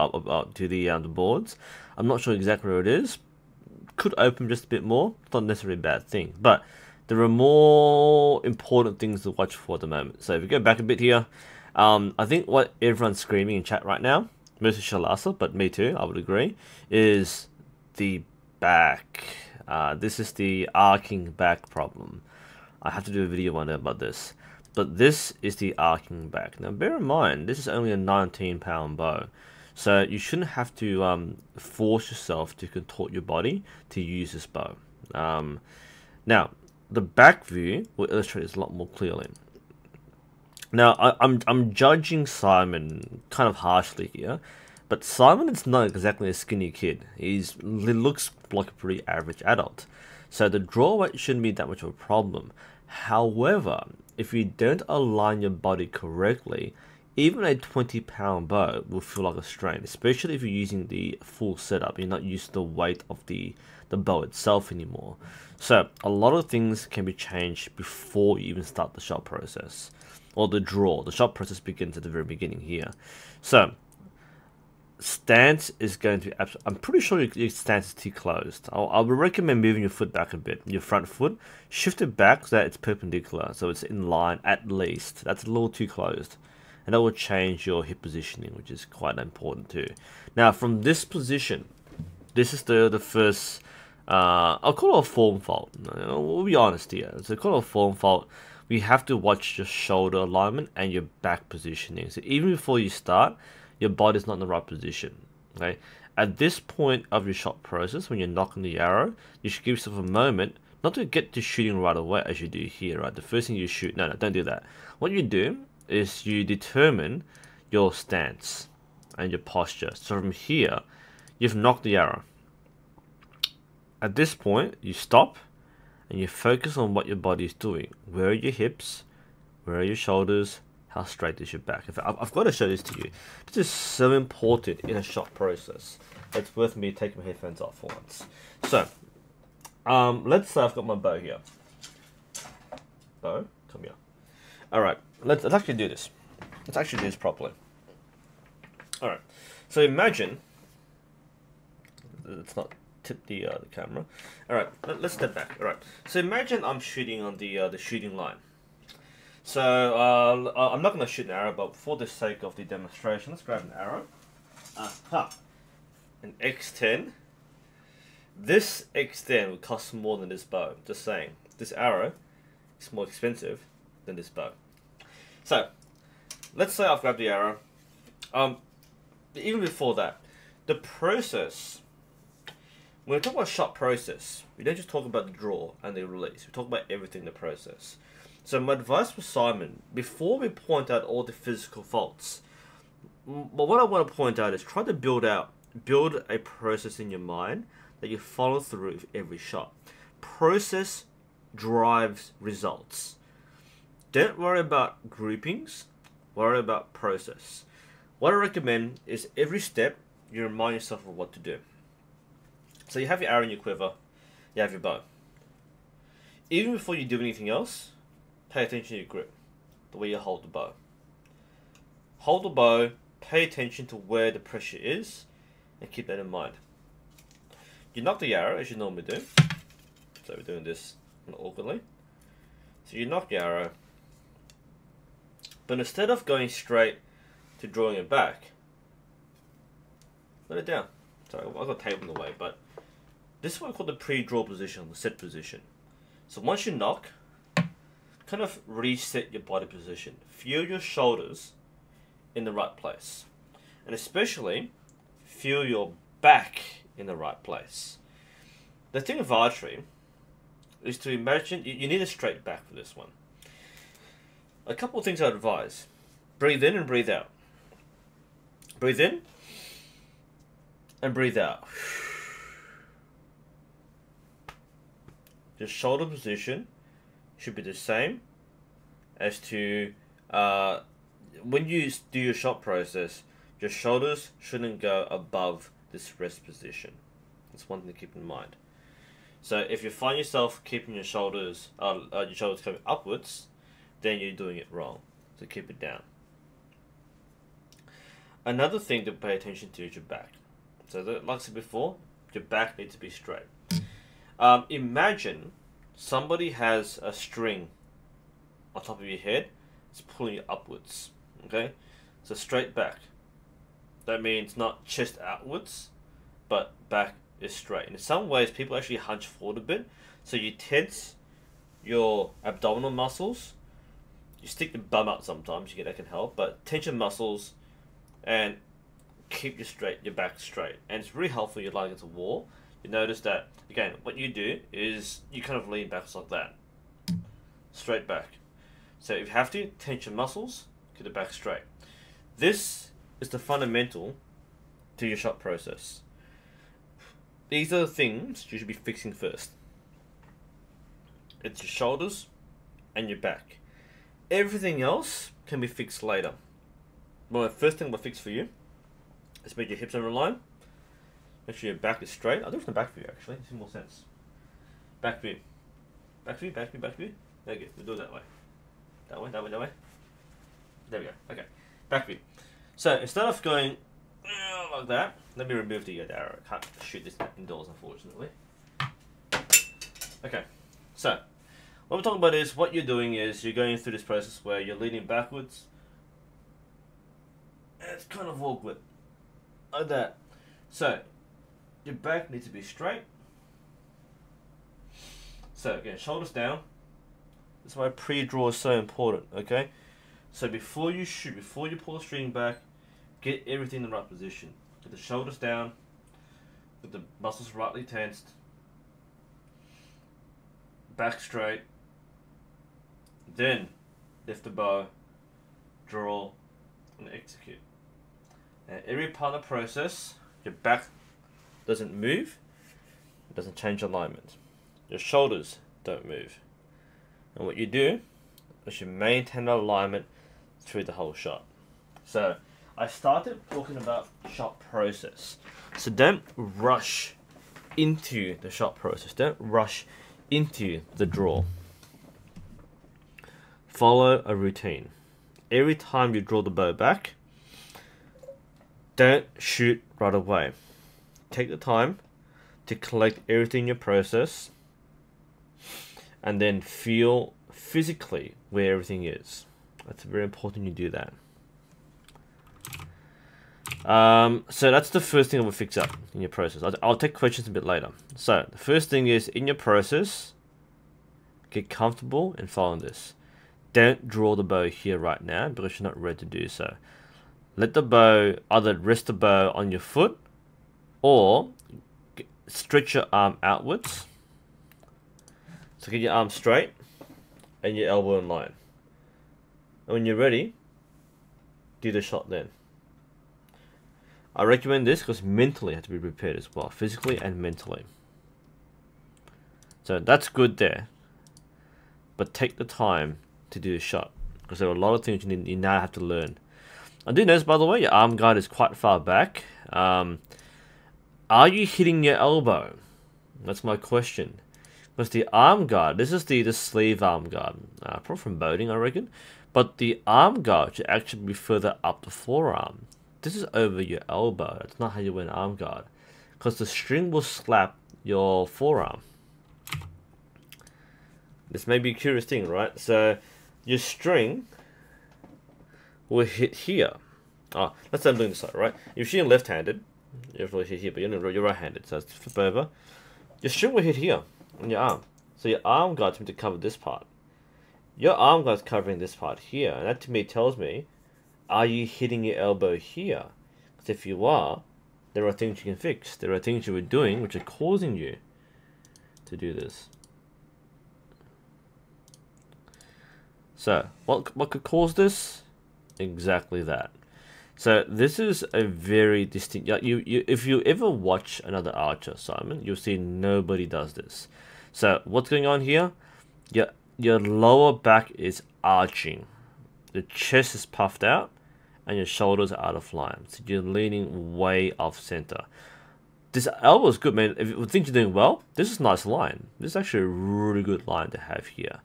boards. I'm not sure exactly where it is. Could open just a bit more. It's not necessarily a bad thing, but there are more important things to watch for at the moment. So if we go back a bit here, I think what everyone's screaming in chat right now, mostly Shalasa, but me too, I would agree, is the back. This is the arcing back problem. I have to do a video one day about this. But this is the arcing back. Now bear in mind, this is only a 19-pound bow. So you shouldn't have to force yourself to contort your body to use this bow. Now, the back view will illustrate this a lot more clearly. Now, I'm judging Simon kind of harshly here. But Simon is not exactly a skinny kid. He looks like a pretty average adult. So the draw weight shouldn't be that much of a problem. However, if you don't align your body correctly, even a 20-pound bow will feel like a strain, especially if you're using the full setup. You're not used to the weight of the bow itself anymore. So a lot of things can be changed before you even start the shot process. Or the draw. The shot process begins at the very beginning here. So stance is going to be I'm pretty sure your stance is too closed. I would recommend moving your foot back a bit. Your front foot, shift it back so that it's perpendicular, so it's in line at least. That's a little too closed. And that will change your hip positioning, which is quite important too. Now from this position, this is the first, I'll call it a form fault. We'll be honest here. It's a call it a form fault. We have to watch your shoulder alignment and your back positioning. So even before you start, your body's not in the right position. Okay. At this point of your shot process, when you're knocking the arrow, you should give yourself a moment, not to get to shooting right away as you do here, right? The first thing you shoot, no, don't do that. What you do is you determine your stance and your posture. So from here, you've knocked the arrow. At this point, you stop and you focus on what your body is doing. Where are your hips? Where are your shoulders? How straight is your back? I've got to show this to you. This is so important in a shot process. It's worth me taking my headphones off for once. So, let's say I've got my bow here. Bow, come here. All right, let's actually do this. Let's actually do this properly. All right. So imagine. Let's not tip the camera. All right, let's step back. All right. So imagine I'm shooting on the shooting line. So I'm not going to shoot an arrow, but for the sake of the demonstration, let's grab an arrow. An X10. This X10 will cost more than this bow. Just saying. This arrow is more expensive than this bow. So let's say I've grabbed the arrow. Even before that, the process. When we talk about shot process, we don't just talk about the draw and the release. We talk about everything in the process. So my advice for Simon, before we point out all the physical faults, what I want to point out is try to build a process in your mind that you follow through with every shot. Process drives results. Don't worry about groupings, worry about process. What I recommend is every step you remind yourself of what to do. So you have your arrow in your quiver, you have your bow. Even before you do anything else, pay attention to your grip, the way you hold the bow. Hold the bow, pay attention to where the pressure is, and keep that in mind. You knock the arrow as you normally do. So we're doing this awkwardly. So you knock the arrow, but instead of going straight to drawing it back, let it down. Sorry, I've got tape in the way, but this is what I call the pre-draw position, the set position. So once you knock, kind of reset your body position. Feel your shoulders in the right place. And especially, feel your back in the right place. The thing of archery is to imagine, you need a straight back for this one. A couple of things I'd advise. Breathe in and breathe out. Breathe in and breathe out. Your shoulder position should be the same as to when you do your shot process, your shoulders shouldn't go above this rest position. That's one thing to keep in mind. So if you find yourself keeping your shoulders coming upwards, then you're doing it wrong. So keep it down. Another thing to pay attention to is your back. So like I said before, your back needs to be straight. Imagine somebody has a string on top of your head. It's pulling you upwards. Okay, so straight back. That means not chest outwards, but back is straight. And in some ways, people actually hunch forward a bit. So you tense your abdominal muscles. You stick your bum out sometimes. That can help, but tense your muscles and keep your back straight. And it's really helpful. You're lying against a wall. You notice that again. What you do is you kind of lean back like that, straight back. So if you have to, tense your muscles, get the back straight. This is the fundamental to your shot process. These are the things you should be fixing first. It's your shoulders and your back. Everything else can be fixed later. Well, the first thing we'll fix for you is make your hips over line. Make sure your back is straight. I'll do it from the back view actually. It makes more sense. Back view. Back view, back view, back view. There you go. We'll do it that way. That way, that way, that way. There we go. Okay. Back view. So instead of going like that, let me remove the arrow. I can't shoot this indoors, unfortunately. Okay. So what we're talking about is what you're doing is you're going through this process where you're leaning backwards. And it's kind of awkward. Like that. So your back needs to be straight. So again, shoulders down. That's why pre-draw is so important, okay? So before you shoot, before you pull the string back, get everything in the right position. Get the shoulders down, get the muscles rightly tensed, back straight, then lift the bow, draw, and execute. And every part of the process, your back doesn't move, it doesn't change alignment. Your shoulders don't move. And what you do is you maintain alignment through the whole shot. So I started talking about shot process. So don't rush into the shot process. Don't rush into the draw. Follow a routine. Every time you draw the bow back, don't shoot right away. Take the time to collect everything in your process and then feel physically where everything is. That's very important you do that. So that's the first thing I will fix up in your process. I'll take questions a bit later. So the first thing is, in your process, get comfortable and follow this. Don't draw the bow here right now because you're not ready to do so. Let the bow, either rest the bow on your foot or stretch your arm outwards. So get your arm straight and your elbow in line. And when you're ready, do the shot then. I recommend this because mentally you have to be prepared as well, physically and mentally. So that's good there. But take the time to do the shot because there are a lot of things you now have to learn. I do notice, by the way, your arm guard is quite far back. Are you hitting your elbow? That's my question. Because the arm guard, this is the sleeve arm guard, probably from boating, I reckon. But the arm guard should actually be further up the forearm. This is over your elbow. That's not how you wear an arm guard. Because the string will slap your forearm. This may be a curious thing, right? So your string will hit here. Let's say I'm doing this side, right? If you're left-handed, you'll hit here, but you're right-handed. So let's flip over. Your string will hit here on your arm. So your arm guard's meant to cover this part. Your arm guard's covering this part here. And that to me tells me, are you hitting your elbow here? Because if you are, there are things you can fix. There are things you were doing which are causing you to do this. So, what could cause this? Exactly that. So this is a very distinct. If you ever watch another archer, Simon, you'll see nobody does this. So what's going on here? Your lower back is arching, the chest is puffed out, and your shoulders are out of line. So you're leaning way off center. This elbow is good, man. If you think you're doing well, this is a nice line. This is actually a really good line to have here.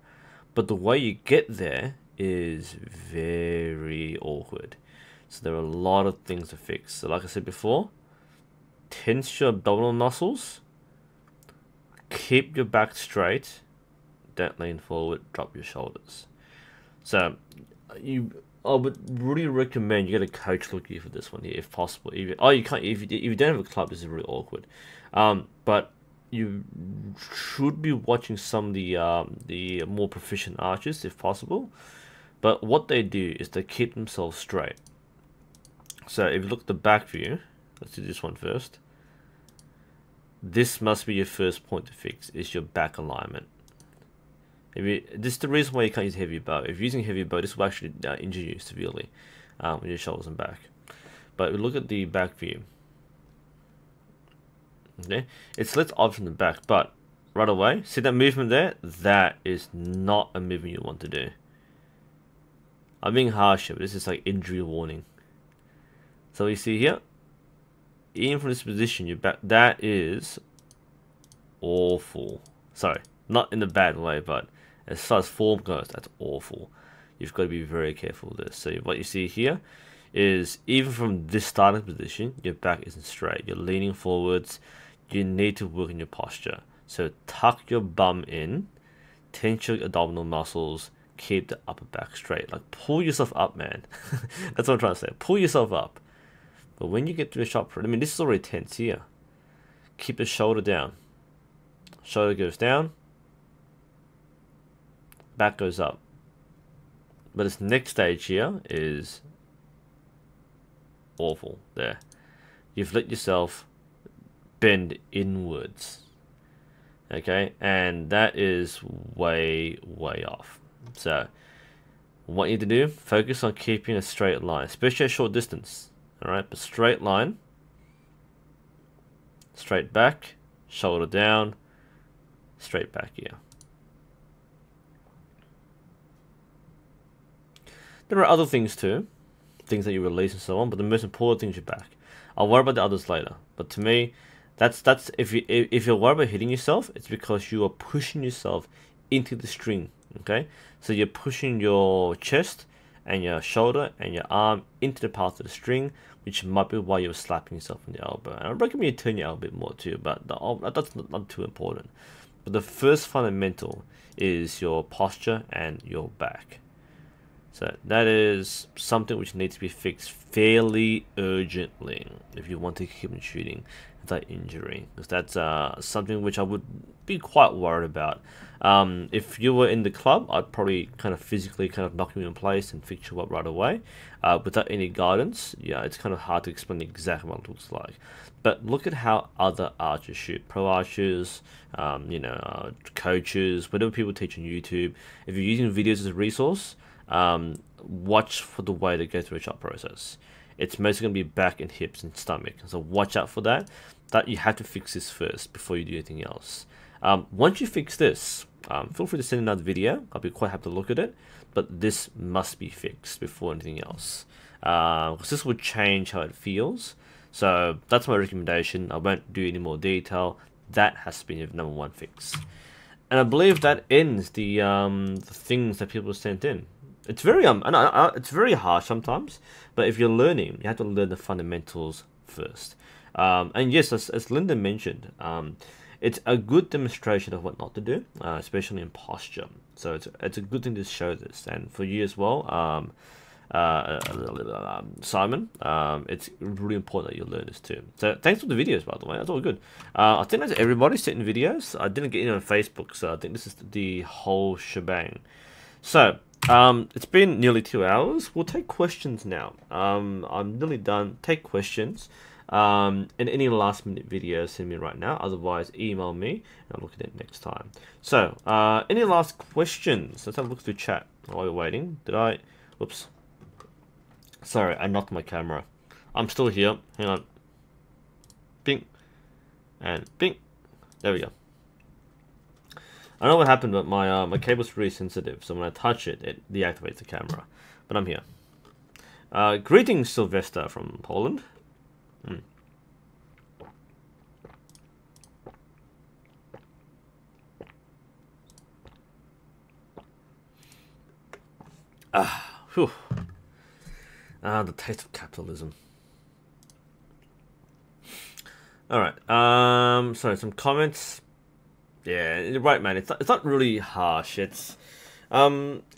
But the way you get there is very awkward. So there are a lot of things to fix. So like I said before, tense your abdominal muscles, keep your back straight, don't lean forward, drop your shoulders. So I would really recommend you get a coach looking for this one here if possible. You can't if you don't have a club, this is really awkward. But you should be watching some of the more proficient archers if possible. But what they do is they keep themselves straight. So if you look at the back view, let's do this one first. This must be your first point to fix, is your back alignment. This is the reason why you can't use heavy bow. If you're using heavy bow, this will actually injure you severely with your shoulders and back. But if you look at the back view, okay, it's less obvious from the back, but right away, see that movement there? That is not a movement you want to do. I'm being harsh here, but this is like injury warning. So you see here, even from this position, your back, that is awful. Sorry, not in a bad way, but as far as form goes, that's awful. You've got to be very careful with this. So what you see here is, even from this starting position, your back isn't straight. You're leaning forwards. You need to work on your posture. So tuck your bum in, tense your abdominal muscles, keep the upper back straight. Like, pull yourself up, man. That's what I'm trying to say. Pull yourself up. But when you get to the shot, I mean, this is already tense here. Keep the shoulder down. Shoulder goes down. Back goes up. But this next stage here is awful. There. You've let yourself bend inwards. Okay? And that is way, way off. So, what you need to do, focus on keeping a straight line, especially at short distance. Alright, but straight line, straight back, shoulder down, straight back here. There are other things too, things that you release and so on, but the most important thing is your back. I'll worry about the others later, but to me, that's if you're worried about hitting yourself, it's because you are pushing yourself into the string. Okay, so you're pushing your chest and your shoulder and your arm into the path of the string, which might be why you're slapping yourself in the elbow. And I recommend you turn your elbow a bit more too, but that's not too important. but the first fundamental is your posture and your back. So that is something which needs to be fixed fairly urgently if you want to keep on shooting without injury, because that's something which I would be quite worried about. If you were in the club, I'd probably kind of physically kind of knock you in place and fix you up right away. Without any guidance, yeah, it's kind of hard to explain exactly what it looks like. But look at how other archers shoot, pro archers, coaches, whatever people teach on YouTube. If you're using videos as a resource, watch for the way to go through a shot process. It's mostly going to be back and hips and stomach, so watch out for that. That you have to fix this first before you do anything else. Once you fix this, feel free to send another video. I'll be quite happy to look at it, but this must be fixed before anything else, because this will change how it feels. So that's my recommendation. I won't do any more detail. That has to be your number one fix. And I believe that ends the things that people sent in. It's very it's very harsh sometimes, but if you're learning, you have to learn the fundamentals first. And yes, as Linda mentioned, it's a good demonstration of what not to do, especially in posture. So it's a good thing to show this, and for you as well, Simon. It's really important that you learn this too. So thanks for the videos, by the way. That's all good. I think that's everybody sent in videos. I didn't get in on Facebook, so I think this is the whole shebang. So it's been nearly 2 hours. We'll take questions now. I'm nearly done. Take questions. And any last minute videos, send me right now. Otherwise, email me and I'll look at it next time. So any last questions? Let's have a look through chat while you're waiting. Whoops. Sorry, I knocked my camera. I'm still here. Hang on. Bing. And bing. There we go. I don't know what happened, but my cable's really sensitive, so when I touch it, it deactivates the camera. But I'm here. Greetings, Sylvester from Poland. The taste of capitalism. Alright, so some comments. Yeah, you're right, man. It's not really harsh. It's as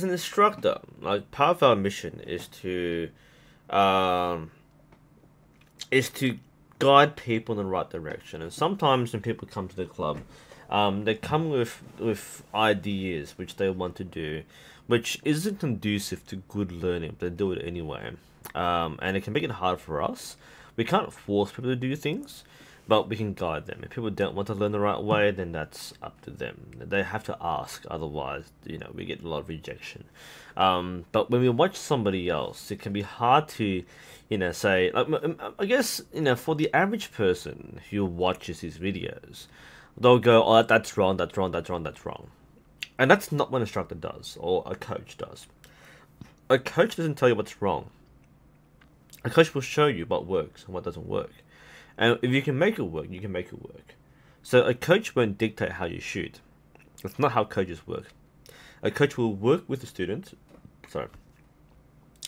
an instructor, like part of our mission is to guide people in the right direction. And sometimes when people come to the club, they come with ideas which they want to do, which isn't conducive to good learning, but they do it anyway. And it can make it hard for us. We can't force people to do things, but we can guide them. If people don't want to learn the right way, then that's up to them. They have to ask, otherwise, we get a lot of rejection. But when we watch somebody else, it can be hard to, say, I guess, for the average person who watches these videos, they'll go, oh, that's wrong, that's wrong, that's wrong, that's wrong. And that's not what an instructor does, or a coach does. A coach doesn't tell you what's wrong. A coach will show you what works and what doesn't work. And if you can make it work, you can make it work. So a coach won't dictate how you shoot. That's not how coaches work. A coach will work with the student.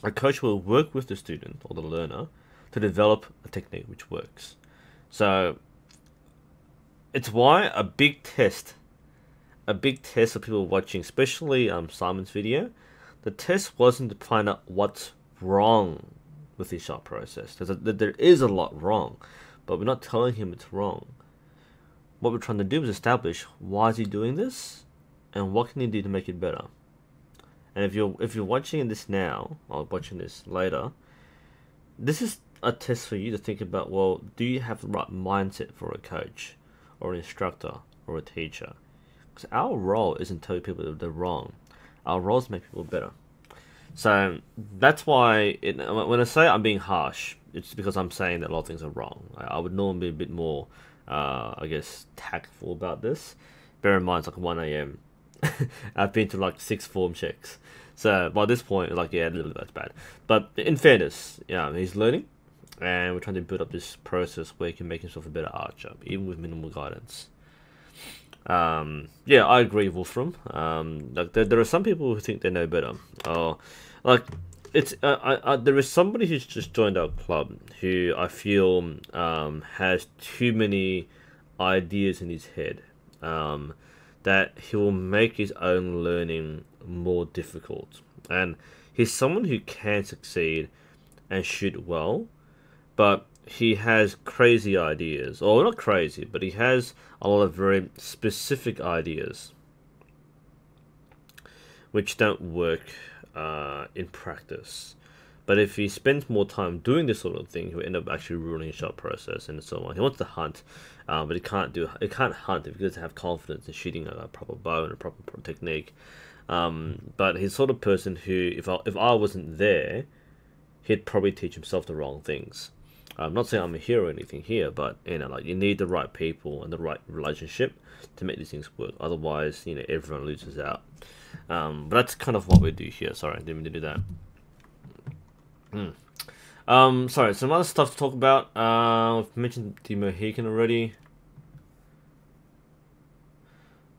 A coach will work with the student or the learner to develop a technique which works. So it's why a big test of people watching, especially Simon's video, the test wasn't to find out what's wrong with his shot process. There is a lot wrong, but we're not telling him it's wrong. What we're trying to do is establish why is he doing this, and what can he do to make it better. And if you're watching this now or watching this later, this is a test for you to think about. Well, do you have the right mindset for a coach, or an instructor, or a teacher? Because our role isn't to tell people that they're wrong. Our role is to make people better. So that's why when I say I'm being harsh, it's because I'm saying that a lot of things are wrong. I would normally be a bit more, I guess, tactful about this. Bear in mind, it's like 1 AM. I've been to like 6 form checks. So by this point, like, yeah, that's bad. But in fairness, he's learning. And we're trying to build up this process where he can make himself a better archer, even with minimal guidance. Yeah, I agree, Wolfram. Like there are some people who think they know better. Like it's there is somebody who's just joined our club who I feel has too many ideas in his head that he will make his own learning more difficult. And he's someone who can succeed and shoot well, but he has crazy ideas, or not crazy, but he has a lot of very specific ideas which don't work in practice. But if he spends more time doing this sort of thing, he'll end up actually ruining his shot process and so on. He wants to hunt, but he can't hunt if he doesn't have confidence in shooting a proper bow and a proper technique. But he's the sort of person who, if I wasn't there, he'd probably teach himself the wrong things. I'm not saying I'm a hero or anything here, but like you need the right people and the right relationship to make these things work. Otherwise, everyone loses out. But that's kind of what we do here. Sorry, I didn't mean to do that. Sorry, some other stuff to talk about. I've mentioned the Mohican already.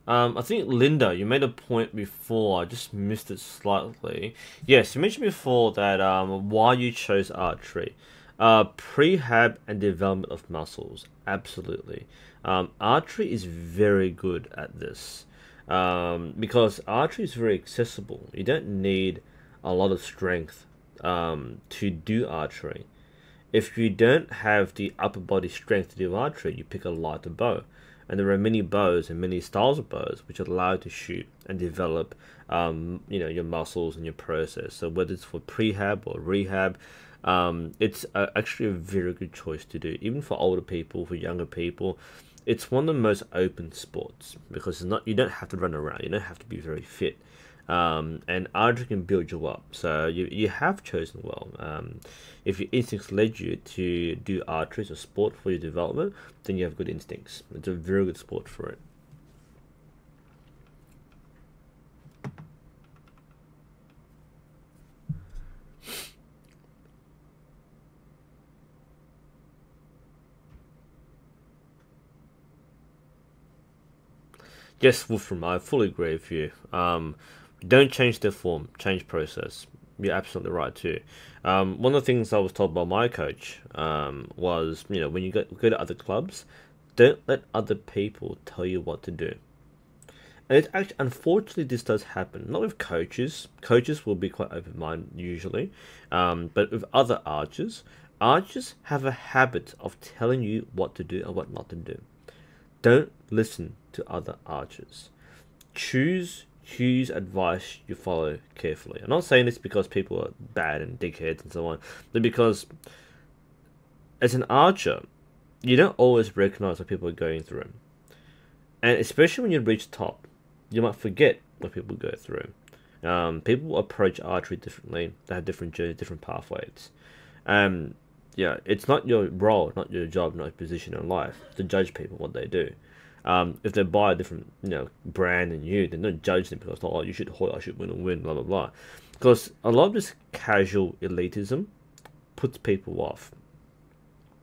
I think Linda, you made a point before. I just missed it slightly. Yes, you mentioned before that why you chose archery. Prehab and development of muscles. Absolutely. Archery is very good at this. Because archery is very accessible. You don't need a lot of strength to do archery. If you don't have the upper body strength to do archery, you pick a lighter bow. And there are many bows and many styles of bows which allow you to shoot and develop your muscles and your process. So whether it's for prehab or rehab, it's actually a very good choice to do, even for older people, for younger people. It's one of the most open sports because you don't have to run around, you don't have to be very fit. And archery can build you up, so you have chosen well. If your instincts led you to do archery as a sport for your development, then you have good instincts. It's a very good sport for it. Yes, Wolfram, I fully agree with you. Don't change their form, change process. You're absolutely right too. One of the things I was told by my coach was, when you go to other clubs, don't let other people tell you what to do. And it actually, unfortunately, this does happen. Not with coaches. Coaches will be quite open-minded usually, but with other archers, archers have a habit of telling you what to do and what not to do. Don't listen to other archers. Choose whose advice you follow carefully. I'm not saying this because people are bad and dickheads and so on, but because as an archer, you don't always recognize what people are going through. And especially when you reach the top, you might forget what people go through. People approach archery differently. They have different journeys, different pathways. Yeah, it's not your role, not your job, not your position in life to judge people what they do. If they buy a different, brand than you, then don't judge them because oh, you should hold, I should win, blah blah blah. Because a lot of this casual elitism puts people off.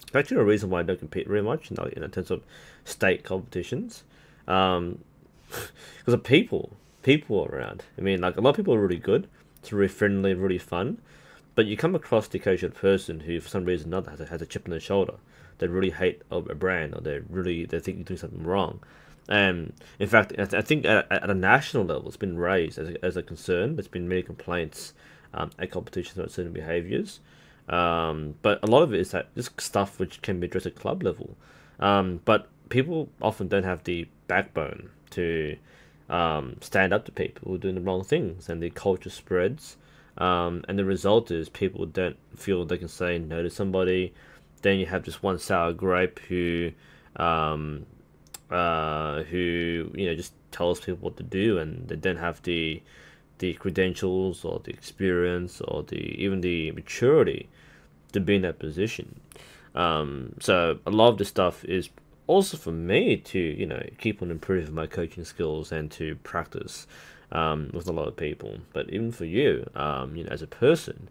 It's actually a reason why I don't compete very much, in terms of state competitions. Because of people around. I mean, like a lot of people are really good. It's really friendly, really fun. But you come across the occasional person who, for some reason or another, has a chip on their shoulder. They really hate a brand, or they think you're doing something wrong. And in fact, I think at a national level, it's been raised as a concern. There's been many complaints at competitions about certain behaviours. But a lot of it is that just stuff which can be addressed at club level. But people often don't have the backbone to stand up to people who are doing the wrong things, and the culture spreads. And the result is people don't feel they can say no to somebody. Then you have just one sour grape who just tells people what to do, and they don't have the credentials or the experience or even the maturity to be in that position. So a lot of this stuff is also for me to keep on improving my coaching skills and to practice with a lot of people. But even for you, as a person,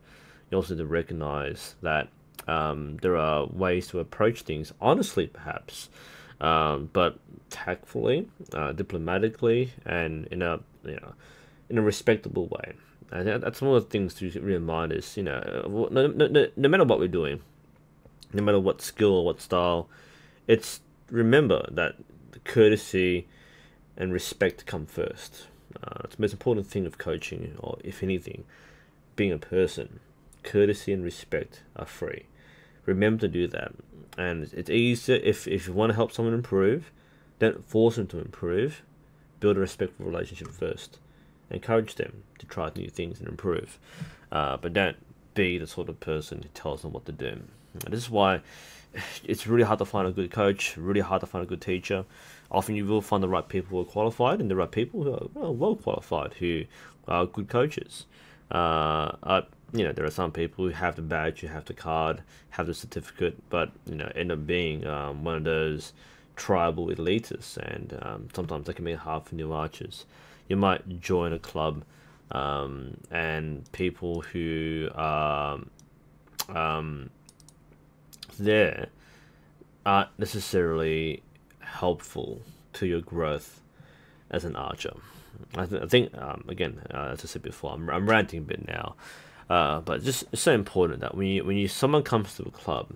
you also have to recognize that there are ways to approach things honestly, perhaps, but tactfully, diplomatically, and in a respectable way. And that's one of the things to remind us. No matter what we're doing, no matter what skill or what style, it's remember that the courtesy and respect come first. It's the most important thing of coaching, or if anything, being a person. Courtesy and respect are free. Remember to do that. And it's easier if you want to help someone improve, don't force them to improve. Build a respectful relationship first. Encourage them to try new things and improve. But don't be the sort of person who tells them what to do. And this is why it's really hard to find a good coach, really hard to find a good teacher. Often you will find the right people who are qualified and the right people who are well qualified, who are good coaches. There are some people who have the badge, who have the card, have the certificate, but end up being one of those tribal elitists, and sometimes that can be hard for new archers. You might join a club, and people who are there aren't necessarily helpful to your growth as an archer. I think again, as I said before, I'm ranting a bit now, but it's so important that when someone comes to a club,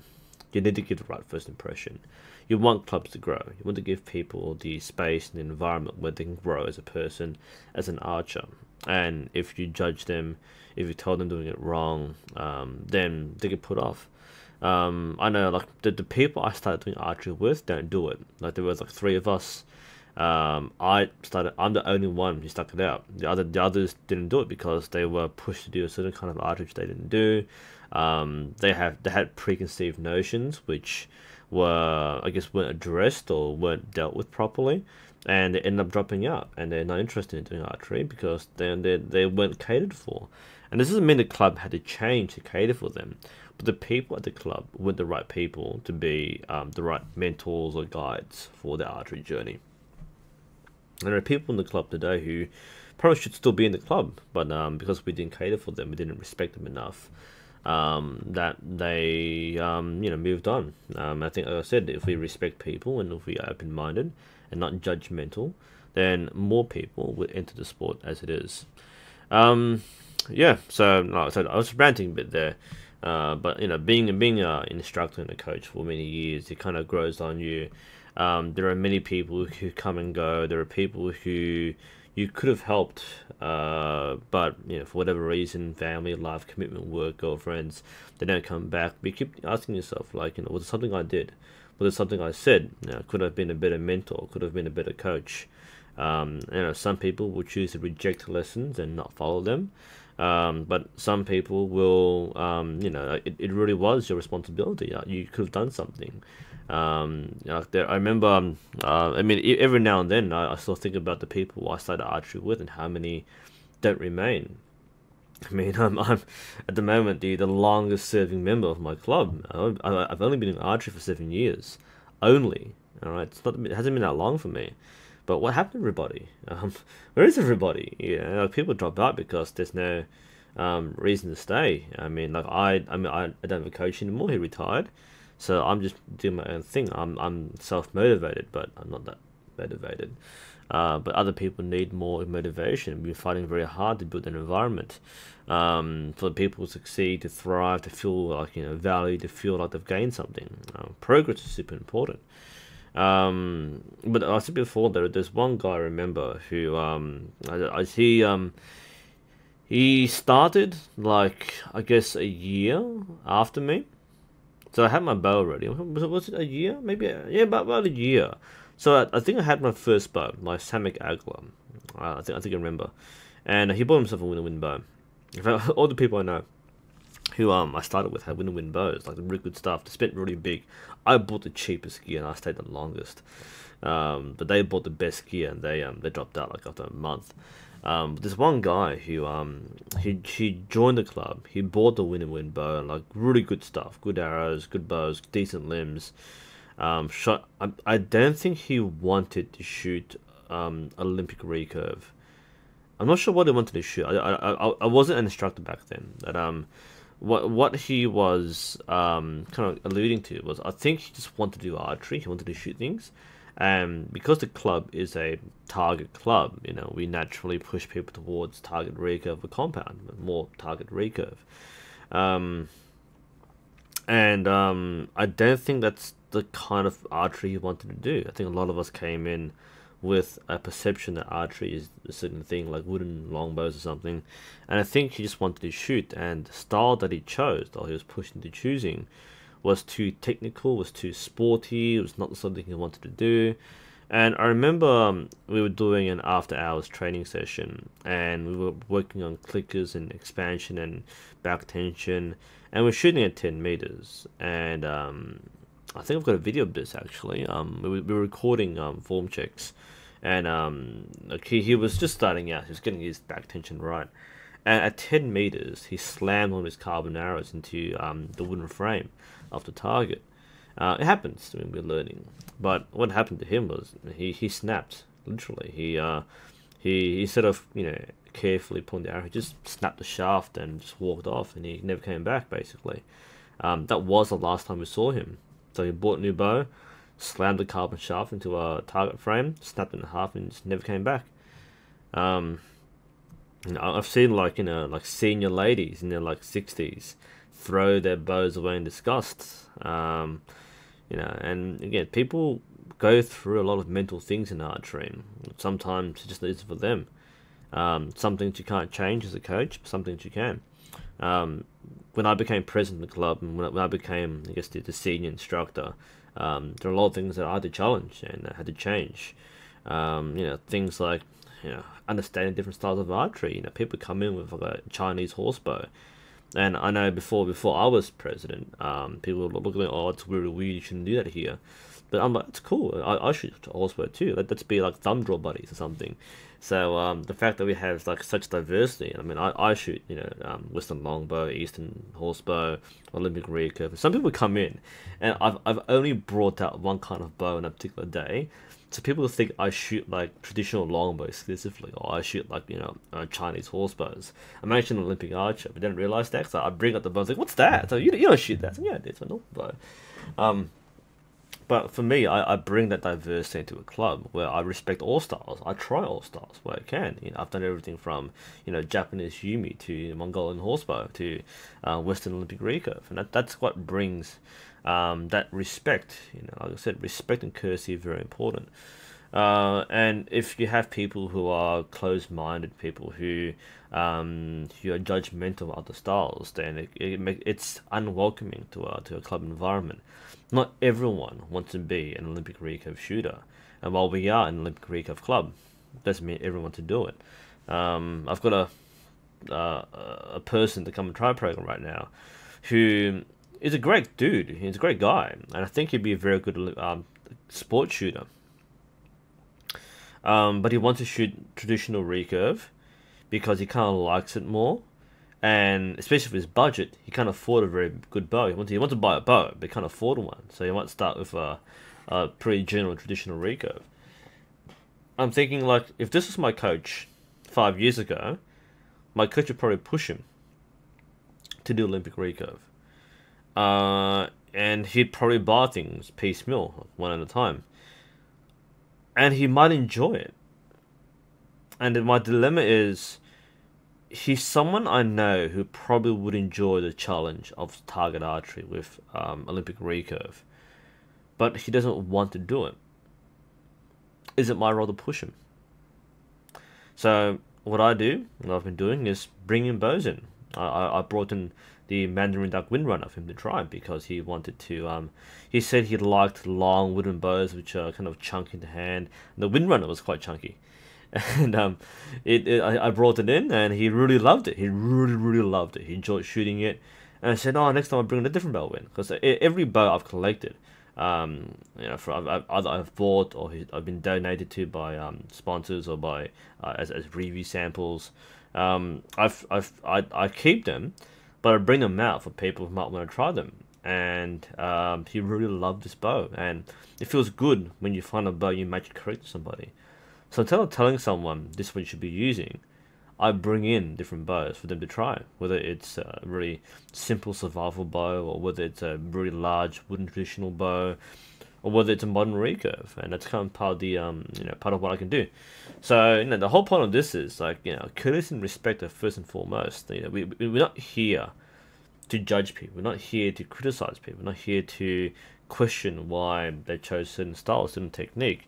you need to give the right first impression. You want clubs to grow. You want to give people the space and the environment where they can grow as a person, as an archer. And if you judge them, if you tell them doing it wrong, then they get put off. I know, like the people I started doing archery with don't do it. Like there was like 3 of us. I'm the only one who stuck it out. The others didn't do it because they were pushed to do a certain kind of archery which they didn't do. They had preconceived notions which were, I guess, weren't addressed or weren't dealt with properly, and they ended up dropping out, and they're not interested in doing archery because they weren't catered for. And this doesn't mean the club had to change to cater for them, but the people at the club weren't the right people to be the right mentors or guides for their archery journey. And there are people in the club today who probably should still be in the club, but because we didn't cater for them, we didn't respect them enough, that they moved on. I think, like I said, if we respect people and if we are open-minded and not judgmental, then more people will enter the sport as it is. So like I said, I was ranting a bit there, but being an instructor and a coach for many years, it kind of grows on you. There are many people who come and go. There are people who you could have helped, but for whatever reason, family, life, commitment, work, girlfriends, they don't come back. But you keep asking yourself, like, was it something I did? Was it something I said? Could I have been a better mentor? Could I have been a better coach? Some people will choose to reject lessons and not follow them. But some people will, it really was your responsibility. You could have done something. I remember, every now and then I still think about the people I started archery with and how many don't remain. I'm at the moment the longest serving member of my club. I've only been in archery for 7 years, only. All right, it hasn't been that long for me. But what happened to everybody? Where is everybody? People drop out because there's no reason to stay. I don't have a coach anymore. He retired. So I'm just doing my own thing. I'm self-motivated, but I'm not that motivated. But other people need more motivation. We're fighting very hard to build an environment for people to succeed, to thrive, to feel like valued, to feel like they've gained something. Progress is super important. But I said before, there's one guy I remember who he started like I guess a year after me. So I had my bow already. Was it a year? Maybe, about a year. So I think I had my first bow, my Samick Agla. I think I remember. And he bought himself a win-win bow. In fact, all the people I know who I started with had win-win bows, like the really good stuff. They spent really big. I bought the cheapest gear and I stayed the longest. But they bought the best gear and they dropped out like after a month. There's one guy who he joined the club. He bought the win bow, like really good stuff, good arrows, good bows, decent limbs. Shot. I don't think he wanted to shoot Olympic recurve. I'm not sure what he wanted to shoot. I wasn't an instructor back then. That what he was kind of alluding to was I think he just wanted to do archery. He wanted to shoot things. Because the club is a target club, we naturally push people towards target recurve or compound, more target recurve. I don't think that's the kind of archery he wanted to do. I think a lot of us came in with a perception that archery is a certain thing, like wooden longbows or something, and I think he just wanted to shoot, and the style that he chose, or he was pushed into choosing, was too technical, was too sporty, it was not something he wanted to do. And I remember we were doing an after hours training session, and we were working on clickers and expansion and back tension, and we're shooting at 10 meters. And I think I've got a video of this actually. We were recording form checks, and like he was just starting out, he was getting his back tension right. And at 10 meters, he slammed one of his carbon arrows into the wooden frame of the target. It happens when we're learning, but what happened to him was he snapped literally. He instead of carefully pulling the arrow, he just snapped the shaft and just walked off, and he never came back basically. That was the last time we saw him. So he bought a new bow, slammed the carbon shaft into a target frame, snapped it in half, and just never came back. I've seen like senior ladies in their like 60s throw their bows away in disgust. And again, people go through a lot of mental things in archery. Sometimes it just isn't for them. Some things you can't change as a coach, but some things you can. When I became president of the club, and when I became, I guess, the senior instructor, there are a lot of things that I had to challenge and I had to change. Things like, understanding different styles of archery. People come in with like a Chinese horse bow. And I know before I was president, people were looking at, oh, it's really weird, you shouldn't do that here. But I'm like, it's cool, I shoot a horse bow too. Let's be like thumb draw buddies or something. So the fact that we have like such diversity, I mean, I shoot, Western longbow, Eastern horsebow, Olympic recurve. Some people come in, and I've only brought out one kind of bow on a particular day. So people think I shoot like traditional longbow exclusively, or I shoot like Chinese horsebows. I'm actually an Olympic archer, but didn't realize that. So I bring up the bow, like, what's that? So you don't shoot that? So, yeah, it's a normal bow. But for me, I bring that diversity into a club where I respect all styles. I try all styles where I can. I've done everything from Japanese Yumi to Mongolian horsebow to Western Olympic recurve, and that's what brings that respect. Like I said, respect and courtesy are very important. And if you have people who are closed-minded, people who are judgmental of other styles, then it's unwelcoming to a club environment. Not everyone wants to be an Olympic recurve shooter, and while we are an Olympic recurve club, doesn't mean everyone wants to do it. I've got a person to come and try program right now, who is a great dude. He's a great guy, and I think he'd be a very good sport shooter. But he wants to shoot traditional recurve because he kind of likes it more, and especially for his budget, he can't afford a very good bow. He wants to buy a bow, but he can't afford one, so he might start with a pretty general traditional recurve. I'm thinking, like, if this was my coach 5 years ago, my coach would probably push him to do Olympic recurve. And he'd probably buy things piecemeal, one at a time. And he might enjoy it. And my dilemma is, he's someone I know who probably would enjoy the challenge of target archery with Olympic recurve, but he doesn't want to do it. Is it my role to push him? So what I do, what I've been doing, is bring in bows in. I brought in the Mandarin Duck Windrunner for him to try because he wanted to. He said he liked long wooden bows which are kind of chunky in the hand. The Windrunner was quite chunky, and I brought it in, and he really loved it. He really loved it. He enjoyed shooting it, and I said, "Oh, next time I'll bring a different bow in," because every bow I've collected, I've bought or I've been donated to by sponsors or by as review samples. I keep them, but I bring them out for people who might want to try them. And he really loved this bow, and it feels good when you find a bow you match correct to somebody. So instead of telling someone this is what you should be using, I bring in different bows for them to try, whether it's a really simple survival bow, or whether it's a really large wooden traditional bow, or whether it's a modern recurve. And that's kind of part of the part of what I can do. So the whole point of this is, like, courtesy and respect are first and foremost. We're not here to judge people. We're not here to criticize people. We're not here to question why they chose certain styles, certain technique.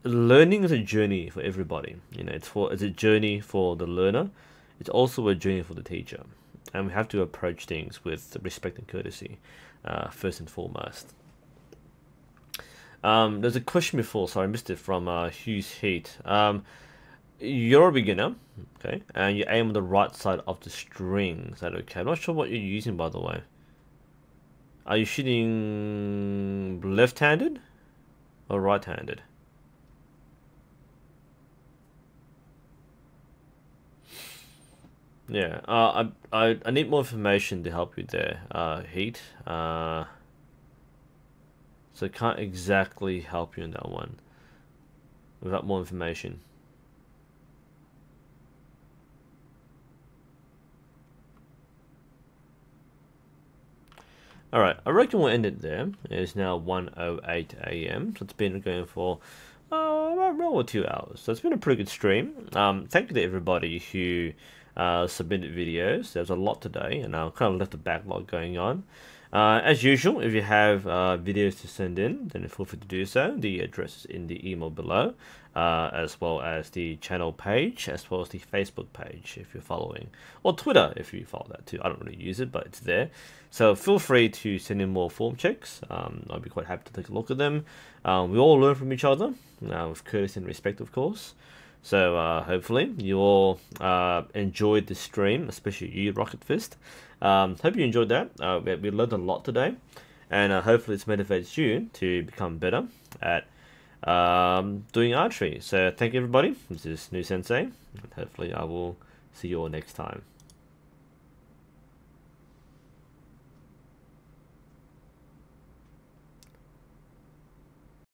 Learning is a journey for everybody. You know, it's a journey for the learner. It's also a journey for the teacher, and we have to approach things with respect and courtesy, first and foremost. There's a question before, sorry, I missed it, from Hughes Heat. You're a beginner, okay, and you aim on the right side of the string. Is that okay? I'm not sure what you're using, by the way. Are you shooting left-handed or right-handed? Yeah, I need more information to help you there, Heat. So I can't exactly help you in that one without more information. Alright, I reckon we'll end it there. It is now 1:08 AM, so it's been going for around or 2 hours. So it's been a pretty good stream. Thank you to everybody who submitted videos. There's a lot today, and I kind of left a backlog going on. As usual, if you have videos to send in, then feel free to do so. The address is in the email below, as well as the channel page, as well as the Facebook page if you're following, or Twitter if you follow that too. I don't really use it, but it's there. So feel free to send in more form checks. I'll be quite happy to take a look at them. We all learn from each other, with courtesy and respect, of course. So hopefully you all enjoyed the stream, especially you, Rocket Fist. Hope you enjoyed that. We learned a lot today, and hopefully this motivates you to become better at doing archery. So thank you, everybody. This is NUSensei, and hopefully I will see you all next time.